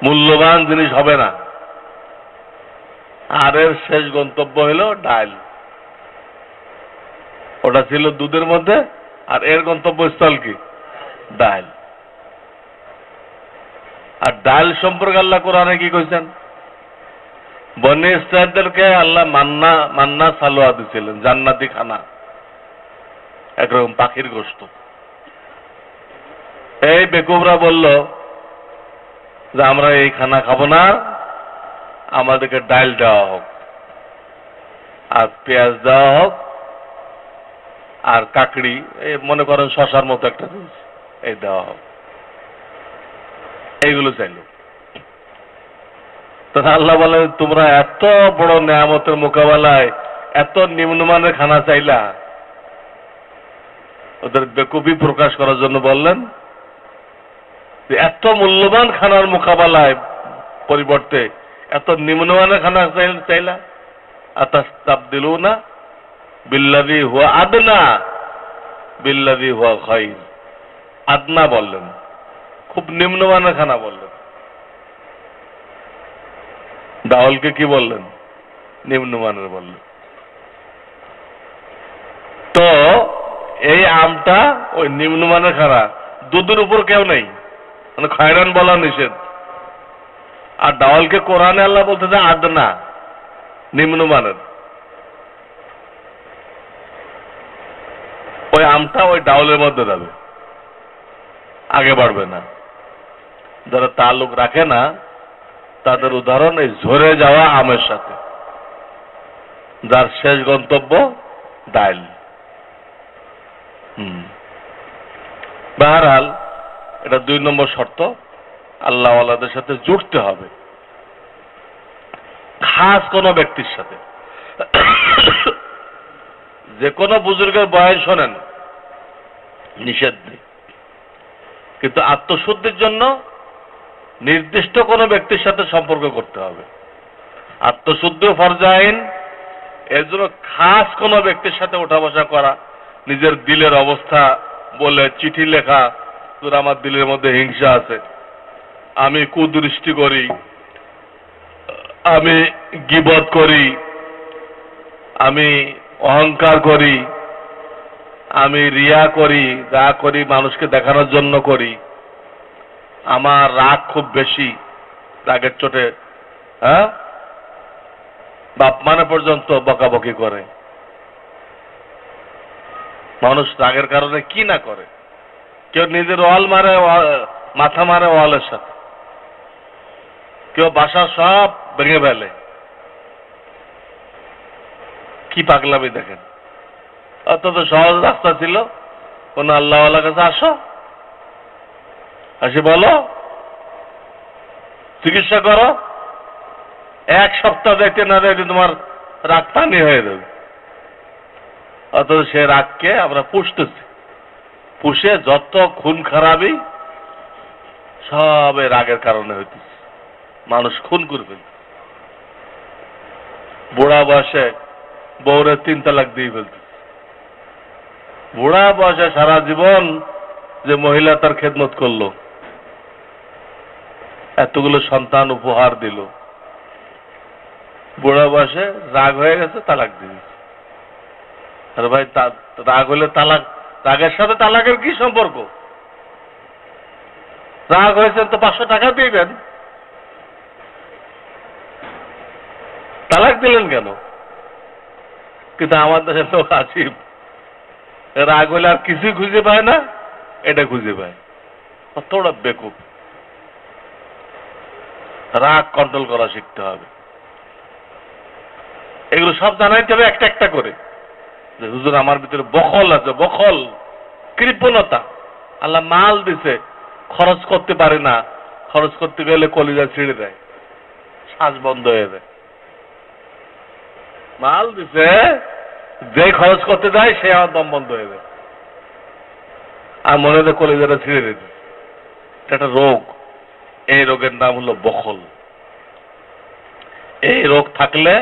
মূল্যবান জিনিস হবে না। আর এর শেষ গন্তব্য হলো ডাল। ওটা ছিল দুধের মধ্যে, আর এর গন্তব্যস্থল কি? ডাল। আর ডাল সম্পর্কে আল্লাহ কোরআনে কি কইছেন? বনি ইসরাঈলদেরকে আল্লাহ মান্না সালোয়া দিছিলেন, জান্নাতি খানা, একরকম পাখির গোশত। এই বেকুবরা বলল যে আমরা এই খানা খাবো না, আমাদেরকে ডাল দেওয়া হোক, আর পেঁয়াজ দেওয়া হোক, আর কাকড়ি, এই মনে করেন শশার মতো একটা জিনিস, এই দেওয়া হোক। এইগুলো চাইল। তখন আল্লাহ বলেন, তোমরা এত বড় নেয়ামতের মোকাবেলায় এত নিম্নমানের খানা চাইলা? ওদের বেকুফি প্রকাশ করার জন্য বললেন যে এত মূল্যবান খানার মোকাবেলায় পরিবর্তে এত নিম্নমানের খানা চাইলা। আতাস্তাবদিলুনা বিল্লাযী হুয়া আদনা বিল্লাযী হুয়া খায়র। আদনা বললেন, খুব নিম্নমানের খানা বললেন। ডাউলকে কি বললেন? নিম্নমানের বললেন। তো এই আমটা ওই নিম্নমানের খানা, দুধের উপর কেউ নেই, মানে খয়রান বলা নিষেধ। আর ডাউলকে কোরআনে আল্লাহ বলতেছে আদনা, নিম্নমানের। ওই আমটা ওই ডাউলের মধ্যে যাবে, আগে বাড়বে না। যারা তাল্লুক রাখে না তাদের উদাহরণ এই ঝরে যাওয়া আমের সাথে, যার শেষ গন্তব্য ডাল। বাহরহাল এটা 2 নম্বর শর্ত, আল্লাহওয়ালাদের সাথে জুড়তে হবে, খাস কোনো ব্যক্তির সাথে। যে কোনো বুজুর্গের বয়ান শোনেন, নিষেধ নেই, কিন্তু আত্মশুদ্ধির জন্য নির্দিষ্ট কোনো ব্যক্তির সাথে সম্পর্ক করতে হবে। আত্মশুদ্ধি ফরজ আইন, এর জন্য খাস কোনো ব্যক্তির সাথে ওঠা বসা করা, নিজের দিলের অবস্থা বলে চিঠি লেখা, তোর আমার দিলের মধ্যে হিংসা আছে, আমি কুদৃষ্টি করি, আমি গীবত করি, আমি অহংকার করি, আমি রিয়া করি, যা করি মানুষকে দেখানোর জন্য করি, আমার রাগ খুব বেশি, রাগের চোটে বাপ মানে পর্যন্ত বকাবকি করে। মানুষ রাগের কারণে কি না করে, কেউ নিজের ওয়াল মারে, মাথা মারে ওয়ালের সাথে, কেউ বাসা সব ভেঙে ফেলে। কি পাগলামি দেখেন! অত্যন্ত সহজ রাস্তা ছিল, কোন আল্লাহওয়ালার কাছে আসো, আসে বলো, চিকিৎসা করো, 1 সপ্তাহ দেখতে না দেখতে তোমার রাগ পানি হয়ে যাবে। অথচ সে রাগকে আমরা পুষতেছি, পুষে যত খুন খারাপই সব রাগের কারণে হইতেছে, মানুষ খুন করে ফেলছে। বুড়া বয়সে বউরে 3 তালাক দিয়ে ফেলছে। বুড়া বয়সে সারা জীবন যে মহিলা তার খেদমত করলো, এতগুলো সন্তান উপহার দিল, বুড়া বয়সে রাগ হয়ে গেছে, তালাক দিয়ে। আরে ভাই, রাগ হলে তালাক, রাগের সাথে তালাকের কি সম্পর্ক? রাগ হয়েছেন তো 500 টাকা দিয়ে দেন, তালাক দিলেন কেন? কিন্তু আমাদের দেশের লোক আসিফ, রাগ হলে আর কিছুই খুঁজে পায় না, এটা খুঁজে পায়। কতটা বেকুব! রাগ কন্ট্রোল করা শিখতে হবে। এগুলো সব জানাইতে হবে একটা একটা করে, যে হুজুর আমার ভিতরে বখল আছে, বখল, কৃপণতা। আল্লাহ মাল দিছে, খরচ করতে পারে না, খরচ করতে গেলে কলিজা ছিঁড়ে দেয়, শ্বাস বন্ধ হয়ে যায়। মাল দিছে, যে খরচ করতে যায় সে আমার দম বন্ধ হয়ে যায়, আর মনে হয় কলেজাটা ছিঁড়ে দিতে। এটা একটা রোগ। এই রোগের নাম হলো বখল। এই রোগ থাকলে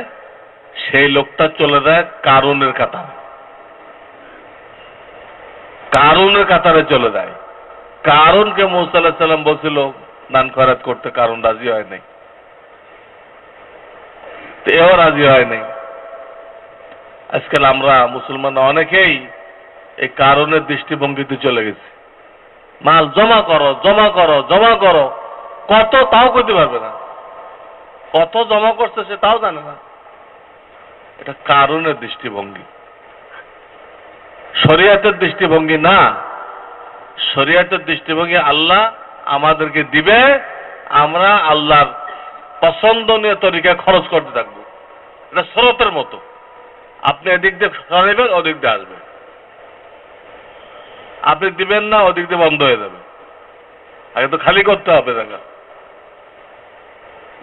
সেই লোকটা চলে যায় কারুনের কাতারে, কারুনের কাতারে চলে যায়। কারুনকে মুসা আলাইহিস সালাম বলছিল দান খয়রাত করতে, কারুন রাজি হয় নাই, এও রাজি হয় নাই। আজকাল আমরা মুসলমান অনেকেই এই কারণের দৃষ্টিভঙ্গিতে চলে গেছে। মাল জমা করো, জমা করো, জমা করো, কত তাও করতে পারবে না, কত জমা করছে সে তাও জানে না। এটা কারণের দৃষ্টিভঙ্গি, শরিয়াতের দৃষ্টিভঙ্গি না। শরিয়াতের দৃষ্টিভঙ্গি আল্লাহ আমাদেরকে দিবে, আমরা আল্লাহর পছন্দনীয় তরিকায় খরচ করতে থাকবো। এটা স্রোতের মতো, আপনি এদিক দিয়ে সরাইবেন, ওদিক দিয়ে আসবে, আপনি দিবেন না, ওদিক দিয়ে বন্ধ হয়ে যাবে। আগে তো খালি করতে হবে জায়গা,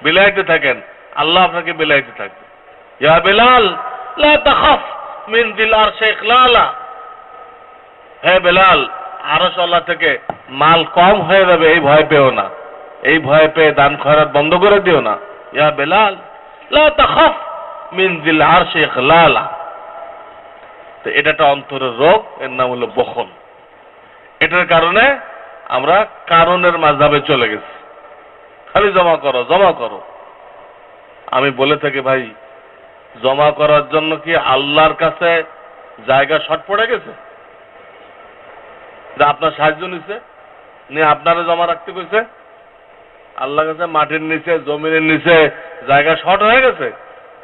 বিলাইতে থাকেন, আল্লাহ আপনাকে বিলাইতে থাকবে। ইয়া বেলাল লা তাখাফ মিন যিল আরশি ইখলালা, হে বেলাল, আরশ আল্লাহ থেকে মাল কম হয়ে যাবে এই ভয় পেও না, এই ভয় পেয়ে দান খয়রাত বন্ধ করে দিও না। ইয়া বেলাল লা তাখাফ মিন যিল আরশি ইখলালা। তো এটা একটা অন্তরের রোগ, এর নাম হলো বখল। এটার কারণে আমরা কারণের মাঝাবে চলে গেছি, খালি জমা করো, জমা করো। আমি বলে থাকি ভাই, জমা করার জন্য কি আল্লাহর কাছে জায়গা শর্ট পড়ে গেছে যে আপনার সাহায্য নিছে, নিয়ে আপনারা জমা রাখতে কইছে? আল্লাহর কাছে মাটির নিচে, জমিনের নিচে জায়গা শর্ট হয়ে গেছে,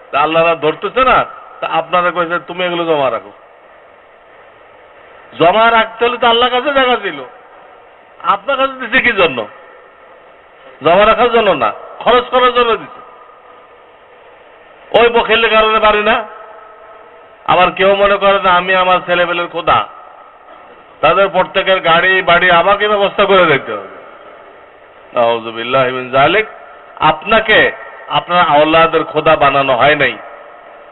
তা আল্লাহরা ধরতেছে না, তা আপনারা কইছে তুমি এগুলো জমা রাখো। জমা রাখতে হলে তো আল্লাহর কাছে জায়গা ছিল, আপনার কাছে দিছে কি জন্য? জমা রাখার জন্য না, খরচ করার জন্য দিছে। ওই বখিলের কারণে পারি না। আবার কেউ মনে করে না আমি আমার ছেলেপেলের খোদা, তাদের প্রত্যেকের গাড়ি বাড়ি আমাকে ব্যবস্থা করে দিতে হবে। নাউযুবিল্লাহি মিন যালিক। আপনাকে আপনার আওলাদের খোদা বানানো হয় নাই,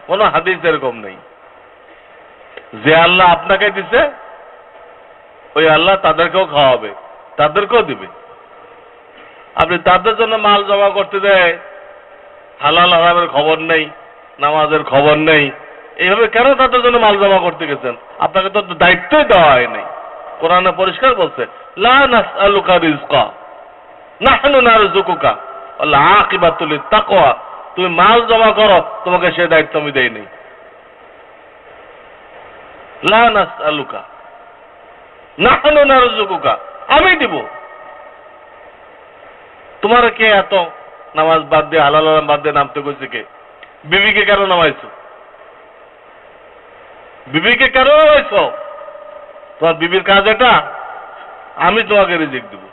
কোন হাদিস এরকম নেই। যে আল্লাহ আপনাকে দিছে ওই আল্লাহ তাদেরকেও খাওয়াবে, তাদেরকেও দিবে। আপনি তাদের জন্য মাল জমা করতে দেয়, হালাল হারামের খবর নেই, নামাজের খবর নেই, এইভাবে কেন তাদের জন্য মাল জমা করতে গেছেন? আপনাকে তো দায়িত্বই দেওয়া হয় নাই। কোরআনে পরিষ্কার বলছে, লা নাসআলুকা রিজকা নাহনু নারযুকুকা ওয়াল আকিবাতু লিত্তাকওয়া। তুমি মাল জমা করো, তোমাকে সে দায়িত্ব আমি দেই নাই। লা নাসআলুকা নাহনু নারযুকুকা, আমি দিব। তোমার কে এত নামাজ বাদ দিয়ে, হালাল হারাম বাদ দিয়ে নামতে কইছে কে? বিবিকে কেন নামাইছো? বিবিকে কেন নামাইছো? তোমার বিবির কাজ এটা? আমি তোমাকে রিজিক দিব।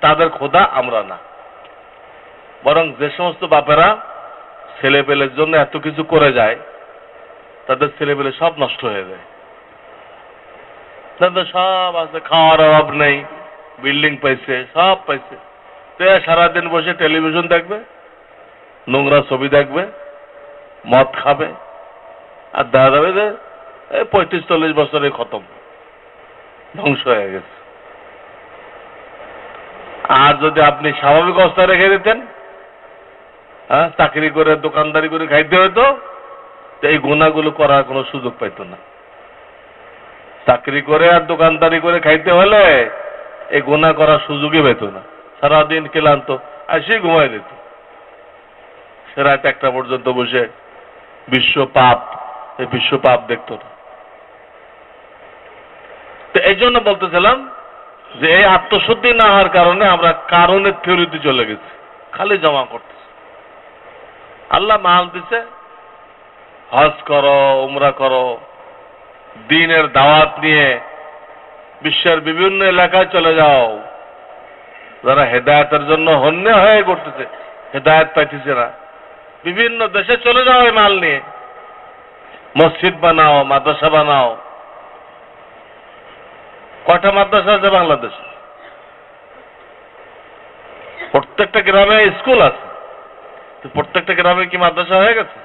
তাদের খোদা আমরা না। বরং যে সমস্ত বাপেরা ছেলে পেলের জন্য এত কিছু করে যায়, তাদের ছেলে পেলে সব নষ্ট হয়ে যায়। তাদের সব আছে, খাওয়ার অভাব নেই, বিল্ডিং পাইছে, সব পাইছে, তো সারাদিন বসে টেলিভিশন দেখবে, নোংরা ছবি দেখবে, মদ খাবে, আর দেখা যাবে যে 35-40 বছরে খতম, ধ্বংস হয়ে গেছে। আর যদি আপনি স্বাভাবিক অবস্থায় রেখে দিতেন, হ্যাঁ, চাকরি করে দোকানদারি করে খাইতে হতো, তো এই গুণাগুলো করার কোনো সুযোগ পাইত না। চাকরি করে আর দোকানদারি করে খাইতে হলে এই গুণা করার সুযোগই পেত না। সারাদিন ক্লান্ত, আসি ঘুমাই দিত, সে রাত 1টা পর্যন্ত বসে বিশ্ব পাপ, এই বিশ্ব পাপ দেখত না। তো এই জন্য বলতেছিলাম যে এই আত্মশুদ্ধি না হওয়ার কারণে আমরা কারণের থিওরিতে চলে গেছি, খালি জমা করতেছি। আল্লাহ মাল দিছে, হজ করো, উমরা করো, দ্বীনের দাওয়াত নিয়ে বিশ্বের বিভিন্ন এলাকায় চলে যাও। যারা হেদায়েতের জন্য হন্যে হয়ে করতেছে, হেদায়েত পাইতেছে না, বিভিন্ন দেশে চলে যাও এই মাল নিয়ে, মসজিদ বানাও, মাদ্রাসা বানাও। কয়টা মাদ্রাসা আছে বাংলাদেশে? প্রত্যেকটা গ্রামে স্কুল আছে, তো প্রত্যেকটা গ্রামে কি মাদ্রাসা হয়ে গেছে?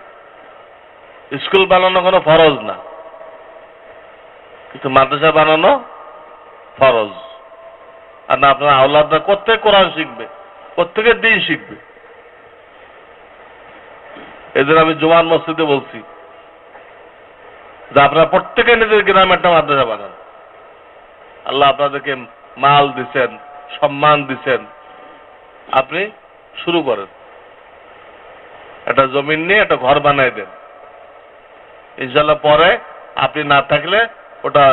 স্কুল বানানো কোনো ফরজ না, কিন্তু মাদ্রাসা বানানো ফরজ। আর না আপনার আওলাদরা প্রত্যেক কোরআন শিখবে, প্রত্যেকের দিন শিখবে। এদের আমি জুমান মসজিদে বলছি যে আপনারা প্রত্যেকে নিজের গ্রামে একটা মাদ্রাসা বানান। আল্লাহ আপনাদেরকে মাল দিচ্ছেন, সম্মান দিচ্ছেন, আপনি শুরু করেন। একটা জমিন নিয়ে একটা ঘর বানাই দেন, ইনশাল্লাহ পরে আপনি না থাকলে ওটা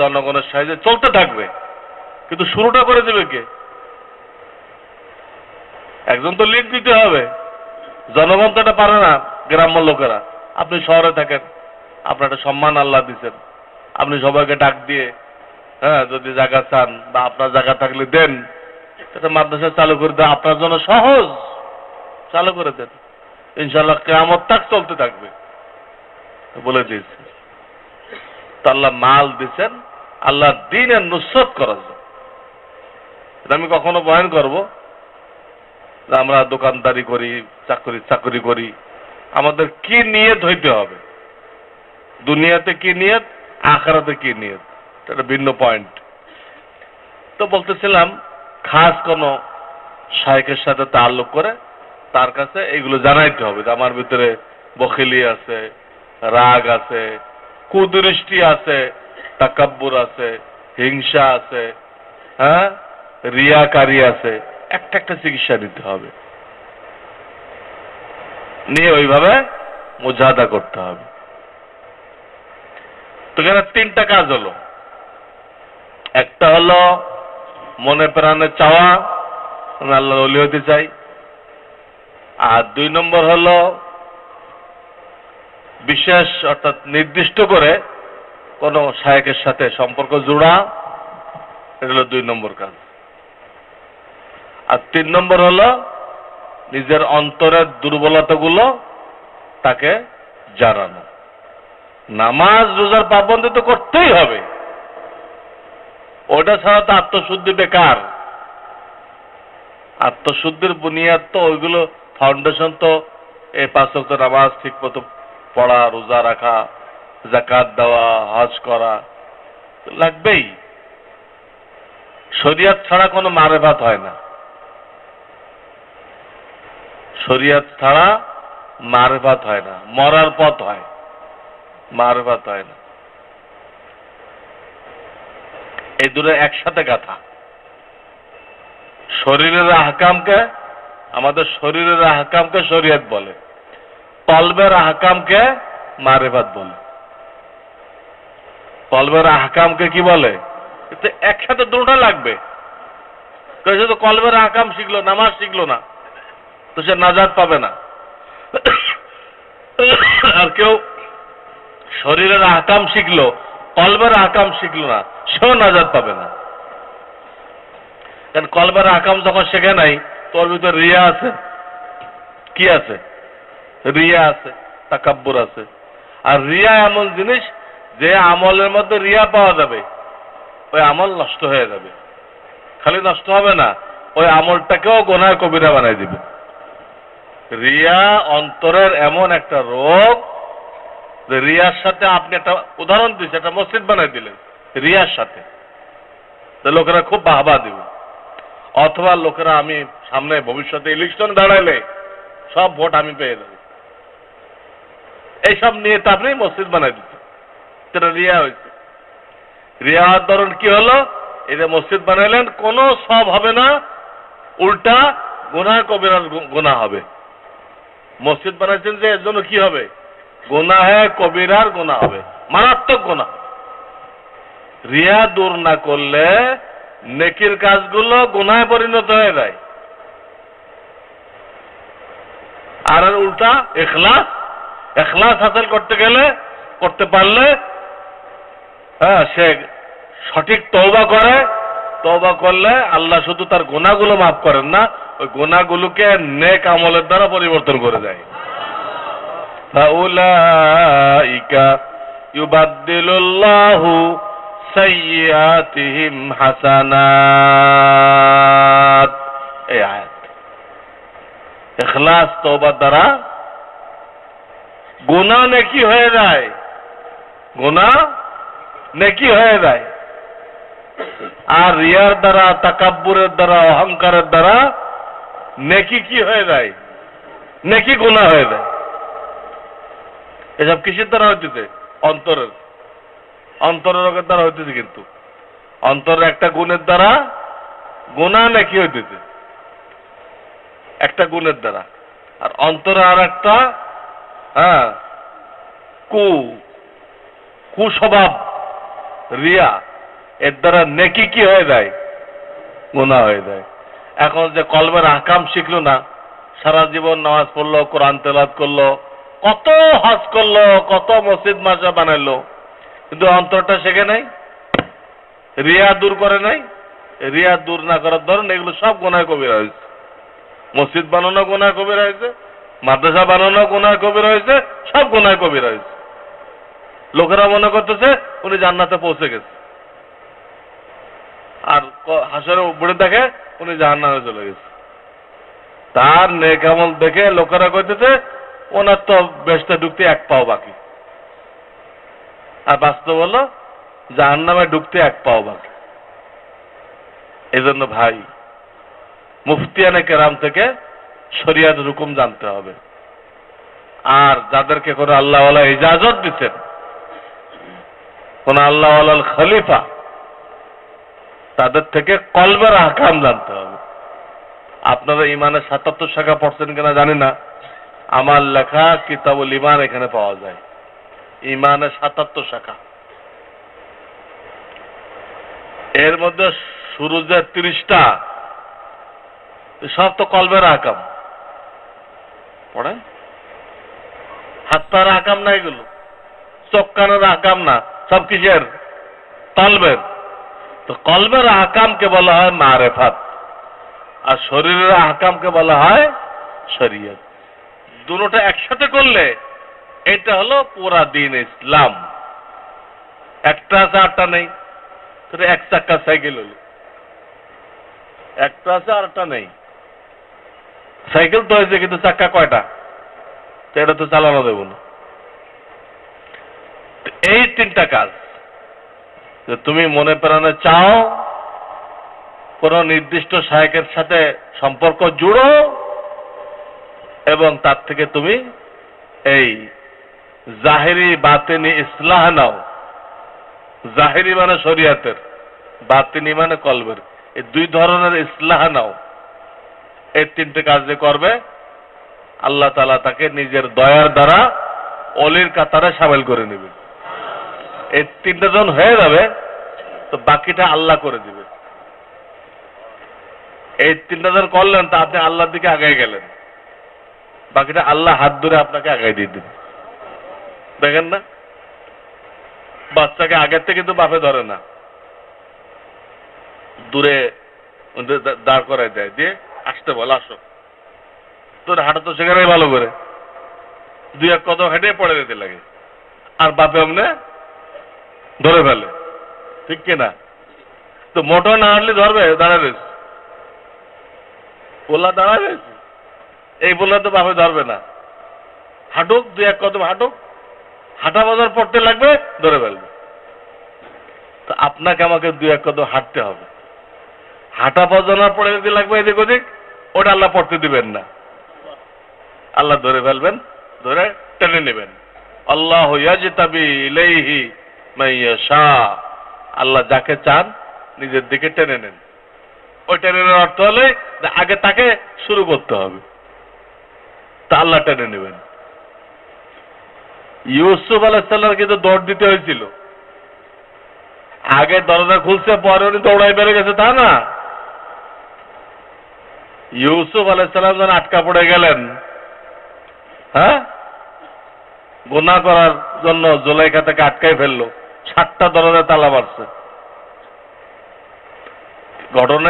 জনগণের সাহায্যে চলতে থাকবে। কিন্তু শুরুটা করে দেবে কে? একজন তো লিড দিতে হবে। জনগণ তো এটা পারে না, গ্রাম্য লোকেরা। আপনি শহরে থাকেন, আপনার একটা সম্মান আল্লাহ দিচ্ছেন, আপনি সবাইকে ডাক দিয়ে, হ্যাঁ, যদি জায়গা চান বা আপনার জায়গা থাকলে দেন, এটা মাদ্রাসা চালু করে দেন, আপনার জন্য সহজ। চালু করে দেন, ইনশাল্লাহ কিয়ামত তাক চলতে থাকবে। বলে দিয়েছি তো আল্লাহ মাল দিচ্ছেন আল্লাহ দ্বীনের নুসরত করার জন্য। এটা আমি কখনো বয়ান করব যে আমরা দোকানদারি করি, চাকরি করি, আমাদের কি নিয়ত হইতে হবে, দুনিয়াতে কি নিয়ত, আখিরাতে কি নিয়ত, এটা ভিন্ন পয়েন্ট। তো বলতেছিলাম খাস কোন শায়েখের সাথে তাল্লুক করে তার কাছে এগুলো জানাইতে হবে যে আমার ভিতরে বখিলি আছে, রাগ আছে, কুদৃষ্টি আছে, তাকাব্বুর আছে, হিংসা আছে, হ্যাঁ, রিয়াকারী আছে। একটা একটা চিকিৎসা নিতে হবে, নিয়ে ওইভাবে মুজাহাদা করতে হবে। তো এখানে তিনটা কাজ হলো। একটা হলো মনে প্রাণে চাওয়া, আমি আল্লাহর ওলি হতে চাই। আর 2 নম্বর হলো বিশেষ অর্থাৎ নির্দিষ্ট করে কোন শায়েখের সাথে সম্পর্ক জোড়া, এটা হলো 2 নম্বর কাজ। আর 3 নম্বর হলো নিজের অন্তরের দুর্বলতাগুলো তাকে জানানো। নামাজ রোজার পাবন্দি তো করতেই হবে, ওটা ছাড়া তো আত্মশুদ্ধি বেকার। আত্মশুদ্ধির বুনিয়াদ তো ওইগুলো, ফাউন্ডেশন তো এই 5 ওয়াক্ত নামাজ ঠিক মতো পড়া, রোজা রাখা, যাকাত দেওয়া, হজ করা লাগবেই। শরিয়ত ছাড়া কোনো মারেফাত হয় না, শরিয়ত ছাড়া মারেফাত হয় না, মরার পথ হয়, মারেফাত হয় না। এই দুটো একসাথে গাথা। শরীরের আহকামকে, আমাদের শরীরের আহকামকে শরিয়ত বলে, কলবের আহকামকে মারেফাত বলে। কলবের আহকামকে কি বলে? একসাথে দুটো লাগবে। সে তো কলবের আহকাম শিখলো, নামাজ শিখলো না, তো সে নাজাত পাবে না। আর কেউ শরীরের আহকাম শিখলো, কলবের আহকাম শিখলো না, সেও নাজাত পাবে না। কারণ কলবের আহকাম যখন শেখে নাই, তোর ভিতর রিয়া আছে, কি আছে? রিয়া আছে, তাকাব্বুর আছে। আর রিয়া এমন জিনিস যে আমলের মধ্যে রিয়া পাওয়া যাবে, ওই আমল নষ্ট হয়ে যাবে। খালি নষ্ট হবে না, ওই আমলটাকেও গুনাহ কবিরা বানাই দিবে। রিয়া অন্তরের এমন একটা রোগ যে রিয়ার সাথে, আপনি একটা উদাহরণ দিচ্ছেন, একটা মসজিদ বানাই দিলেন রিয়ার সাথে, লোকেরা খুব বাহবা দিবে। অথবা লোকেরা, আমি সামনে ভবিষ্যতে ইলেকশন দাঁড়াইলে সব ভোট আমি পেয়ে যাবো, এইসব নিয়ে তো আপনি মসজিদ বানাই দিচ্ছেন, সেটা রিয়া হয়েছে। রিয়া হওয়ার ধরন কি হলো? এটা মসজিদ বানাইলেন, কোনো সব হবে না, উল্টা গুনাহ কবিরার গুনাহ হবে। মসজিদ বানাইছেন যে এর জন্য কি হবে? গুনাহে কবিরার গুনাহ হবে, মারাত্মক গুনাহ। রিয়া দূর না করলে নেকির কাজগুলো গুনাহে পরিণত হয়ে যায়। আর উল্টা ইখলাস, ইখলাস হাসিল করতে গেলে, করতে পারলে, হ্যাঁ, সে সঠিক তওবা করে, তওবা করলে আল্লাহ শুধু তার গুনাহগুলো মাফ করেন না, ওই গুনাহগুলোকে নেক আমলের দ্বারা পরিবর্তন করে দেয়। ফাউলাইকা ইউবাদদিলুল্লাহু সাইয়্যাতিহিম হাসানাত। এই আয়াত ইখলাস তওবার দ্বারা গুনাহ নেকি হয়ে যায়, গুনাহ নেকি হয়ে যায়। আর রিয়ার দ্বারা, তাকাব্বুরের দ্বারা, অহংকারের দ্বারা নেকি কি হয়ে যায়? নেকি গুনাহ হয়ে যায়। এসব কিসের দ্বারা হইতেছে? অন্তরের রোগের দ্বারা হইতেছে। কিন্তু অন্তরের একটা গুণের দ্বারা গুনাহ নেকি হইতেছে, একটা গুণের দ্বারা। আর অন্তরে আর একটা কুস্বভাব রিয়া, এর দ্বারা নেকি কি হয়ে যায়? গুনাহ হয়ে যায়। এখন যে কলমের আহকাম শিখলো না, সারা জীবন নামাজ পড়লো, কোরআন তেলাওয়াত করলো, কত হজ করলো, কত মসজিদ মাদ্রাসা বানাইলো, কিন্তু অন্তরটা শেখে নাই, রিয়া দূর করে নাই। রিয়া দূর না করার ধরুন এগুলো সব গুনাহ কবিরা হয়েছে। মসজিদ বানানো গুনাহ কবিরা হয়েছে, মাদ্রাসা বানানো গুনাহ কবিরা হয়েছে, সব গুনাহ কবিরা হয়েছে। লোকেরা মনে করতেছে উনি জান্নাতে পৌঁছে গেছে, আর হাসরে উপরে দেখে উনি জাহান্নামে চলে গেছে। তার নেক আমল দেখে লোকেরা কইতেছে ওনার তো বেহেশতে ঢুকতে এক পাও বাকি, আর বাস্তব হলো জাহান্নামে ঢুকতে এক পাও বাকি। এজন্য ভাই, মুফতিয়ানে কেরাম থেকে শরিয়াতের হুকুম জানতে হবে। আর যাদেরকে কোনো আল্লাহওয়ালা ইজাজত দিচ্ছেন, কোন আল্লাহওয়ালার খলিফা, তাদের থেকে কলবের আহকাম জানতে হবে। আপনারা ইমানের ৭৭ শাখা পড়ছেন কিনা জানি না, আমার লেখা কিতাবুল ইমান এখানে পাওয়া যায়। ইমানের ৭৭ শাখা, এর মধ্যে শুরু যে ৩০টা, সব তো কলবের আহকাম। পড়েন, হাত পায়ের আহকাম না, এগুলো চোখ কানের আহকাম না, সব কিসের? কলবের। তো কলবের আহকামকে বলা হয় মারেফাত, আর শরীরের আহকামকে বলা হয় শরিয়ত। দুটোটা একসাথে করলে এটা হলো পুরা দিন ইসলাম। একটা আছে আরটা নেই, সেটা এক চাক্কা সাইকেল হলো। একটা আছে আরটা নেই। সাইকেল তো হয়েছে, কিন্তু চাক্কা কয়টা? এটা তো চালানো দেব না। এই তিনটা কাজ যে তুমি মনে প্রাণে চাও কোন নির্দিষ্ট শায়েখের সাথে সম্পর্ক জুড়ো, এবং তার থেকে তুমি এই জাহেরি বাতিনি ইসলাহ নাও। জাহেরি মানে শরিয়াতের, বাতিনি মানে কলবের। এই দুই ধরনের ইসলাহ নাও। এই তিনটে কাজ যে করবে, আল্লাহ তাআলা তাকে নিজের দয়ার দ্বারা অলির কাতারে সামিল করে নেবে। এই তিনটা জন হয়ে যাবে, তো বাকিটা আল্লাহ করে দিবে। এই তিনটা জন করলেন, তা আপনি আল্লাহর দিকে আগায় গেলেন, বাকিটা আল্লাহ হাত ধরে আপনাকে আগায় দিয়ে দিবে। দেখেন না, বাচ্চাকে আগের থেকে কিন্তু বাপে ধরে না, দূরে দাঁড় করায় দেয়, দিয়ে আসতে বলে, আসো। তোর হাঁটা তো সেখানে ভালো করে, দুই এক কদম হেঁটে পড়ে যেতে লাগে, আর বাপে অমনে ধরে ফেলে। ঠিক কিনা? তো মোটর না হাঁটলে ধরবে? দাঁড়ায় রয়েছে, পোলা দাঁড়ায় রয়েছে, এই বললে তো বাপে ধরবে না। হাঁটুক, দুই এক কদম হাঁটুক, হাঁটা বাজার পড়তে লাগবে, ধরে ফেলবে। তো আপনাকে আমাকে দুই এক কদম হাঁটতে হবে। হাঁটা বাজানো পড়ে যেতে লাগবে এদিক ওদিক, ওটা আল্লাহ পড়তে দিবেন না। আল্লাহ ধরে ফেলবেন, ধরে টেনে নেবেন। আল্লাহু ইয়াজতাবি ইলাইহি মাইয়াশা। আল্লাহ যাকে চান নিজের দিকে টেনে নেন। ওই টেনে নেওয়ার অর্থ হলে আগে তাকে শুরু করতে হবে, তা আল্লাহ টেনে নেবেন। ইউসুফ আলাইহিস সালাম কিন্তু দৌড় দিতে হয়েছিল। আগে দরজা খুলছে, পরে উনি দৌড়াই বেড়ে গেছে, তা না। ইউসুফ আলাইহিস সালাম যখন আটকা পড়ে গেলেন, গুনাহ করার জন্য জুলাইখা থেকে আটকাই ফেললো, 7টা দরজায় তালা মারছে।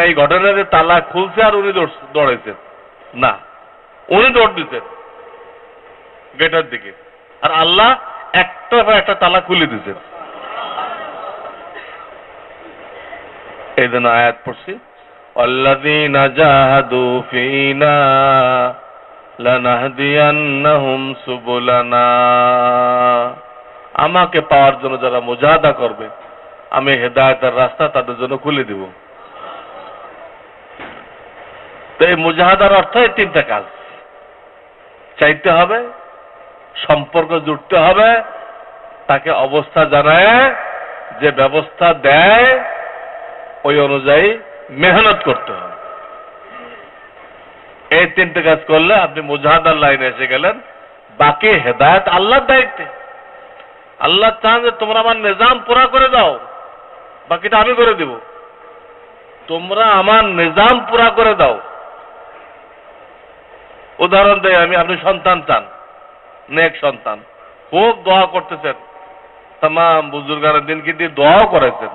এই ঘটনায় তালা খুলছে আর উনি দৌড়াইছেন না, উনি দৌড় দিতেন গেটের দিকে, আর আল্লাহ একটা বা একটা তালা খুলে দিতেন। এই জন্য আয়াত পড়ছি, আল্লাযীনা জাহাদু ফীনা লানাহদিয়ান্নাহুম সুবুলানা, আমাকে পাওয়ার জন্য যারা মুজাহাদা করবে আমি হেদায়েতের রাস্তা তাদের জন্য খুলে দিব। তো এই মুজাহাদার অর্থ এই তিনটা কাজ, চাইতে হবে, সম্পর্ক জুড়তে হবে, তাকে অবস্থা জানায়, যে ব্যবস্থা দেয় ওই অনুযায়ী মেহনত করতে হবে। এই তিনটে কাজ করলে আপনি মুজাহাদার লাইনে এসে গেলেন। বাকি হেদায়েত আল্লাহর দায়িত্বে। আল্লাহ চান যে তোমরা আমার নিজাম পুরা করে দাও, বাকিটা আমি করে দিব। তোমরা আমার নিজাম পুরা করে দাও। উদাহরণ দেয় আমি, আপনি সন্তান চান, নেক সন্তান, খুব দোয়া করতেছেন, তাম বুজুর্গানের দিনকে দিয়ে দোয়াও করেছেন,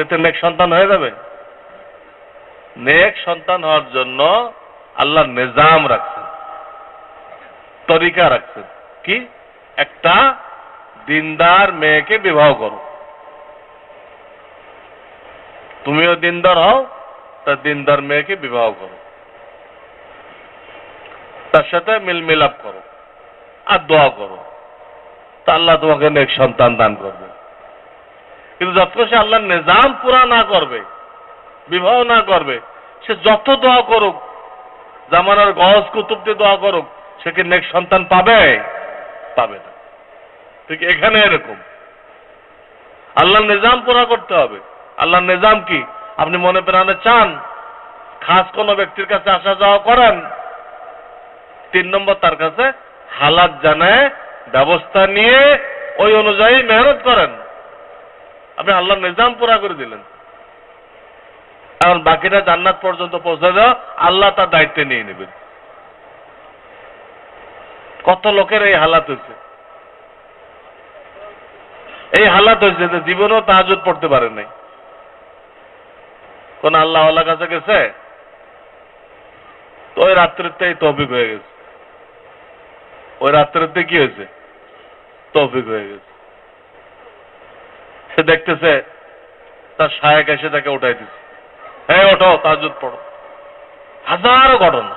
এতে নেক সন্তান হয়ে যাবে? নেক সন্তান হওয়ার জন্য আল্লাহ নিজাম রাখছেন, তরিকা রাখছেন। কি? একটা দিনদার মেয়েকে বিবাহ করো। তুমিও দিনদার হও, তার দিনদার মেয়েকে বিবাহ করো, তার সাথে মিলমিলাপ করো আর দোয়া করো, তা আল্লাহ তোমাকে নেক সন্তান দান করবে। কিন্তু যতক্ষণ সে আল্লাহর নিজাম পুরা না করবে, বিবাহ না করবে, সে যত দোয়া করুক, জামানার গজ কুতুব দিয়ে দোয়া করুক, সে কি নেক সন্তান পাবে? পাবে না। ঠিক এখানে এরকম আল্লাহর নিজাম পুরা করতে হবে। আল্লাহর নিজাম কি? আপনি মনে প্রাণে চান, খাস কোন ব্যক্তির কাছে আসা যাওয়া করেন, 3 নম্বর তার কাছে হালাত জানায় ব্যবস্থা নিয়ে ওই অনুযায়ী মেহনত করেন, আপনি আল্লাহর নিজাম পুরা করে দিলেন। এখন বাকিটা জান্নাত পর্যন্ত পৌঁছে দেওয়া আল্লাহ তার দায়িত্বে নিয়ে নেবেন। কত লোকের এই হালাত হয়েছে, এই হালাত হয়েছে যে জীবনেও তাহাজ্জুদ পড়তে পারে নাই। কোন আল্লাহওয়ালার কাছে গেছে, তো ওই রাত্রিতেই তৌফিক হয়ে গেছে। ওই রাত্রিতে কি হয়েছে? তৌফিক হয়ে গেছে। সে দেখতেছে তার শায়েখ এসে তাকে উঠাই দিচ্ছে, হ্যাঁ ওঠো তাহাজ্জুদ পড়ো। হাজারো ঘটনা।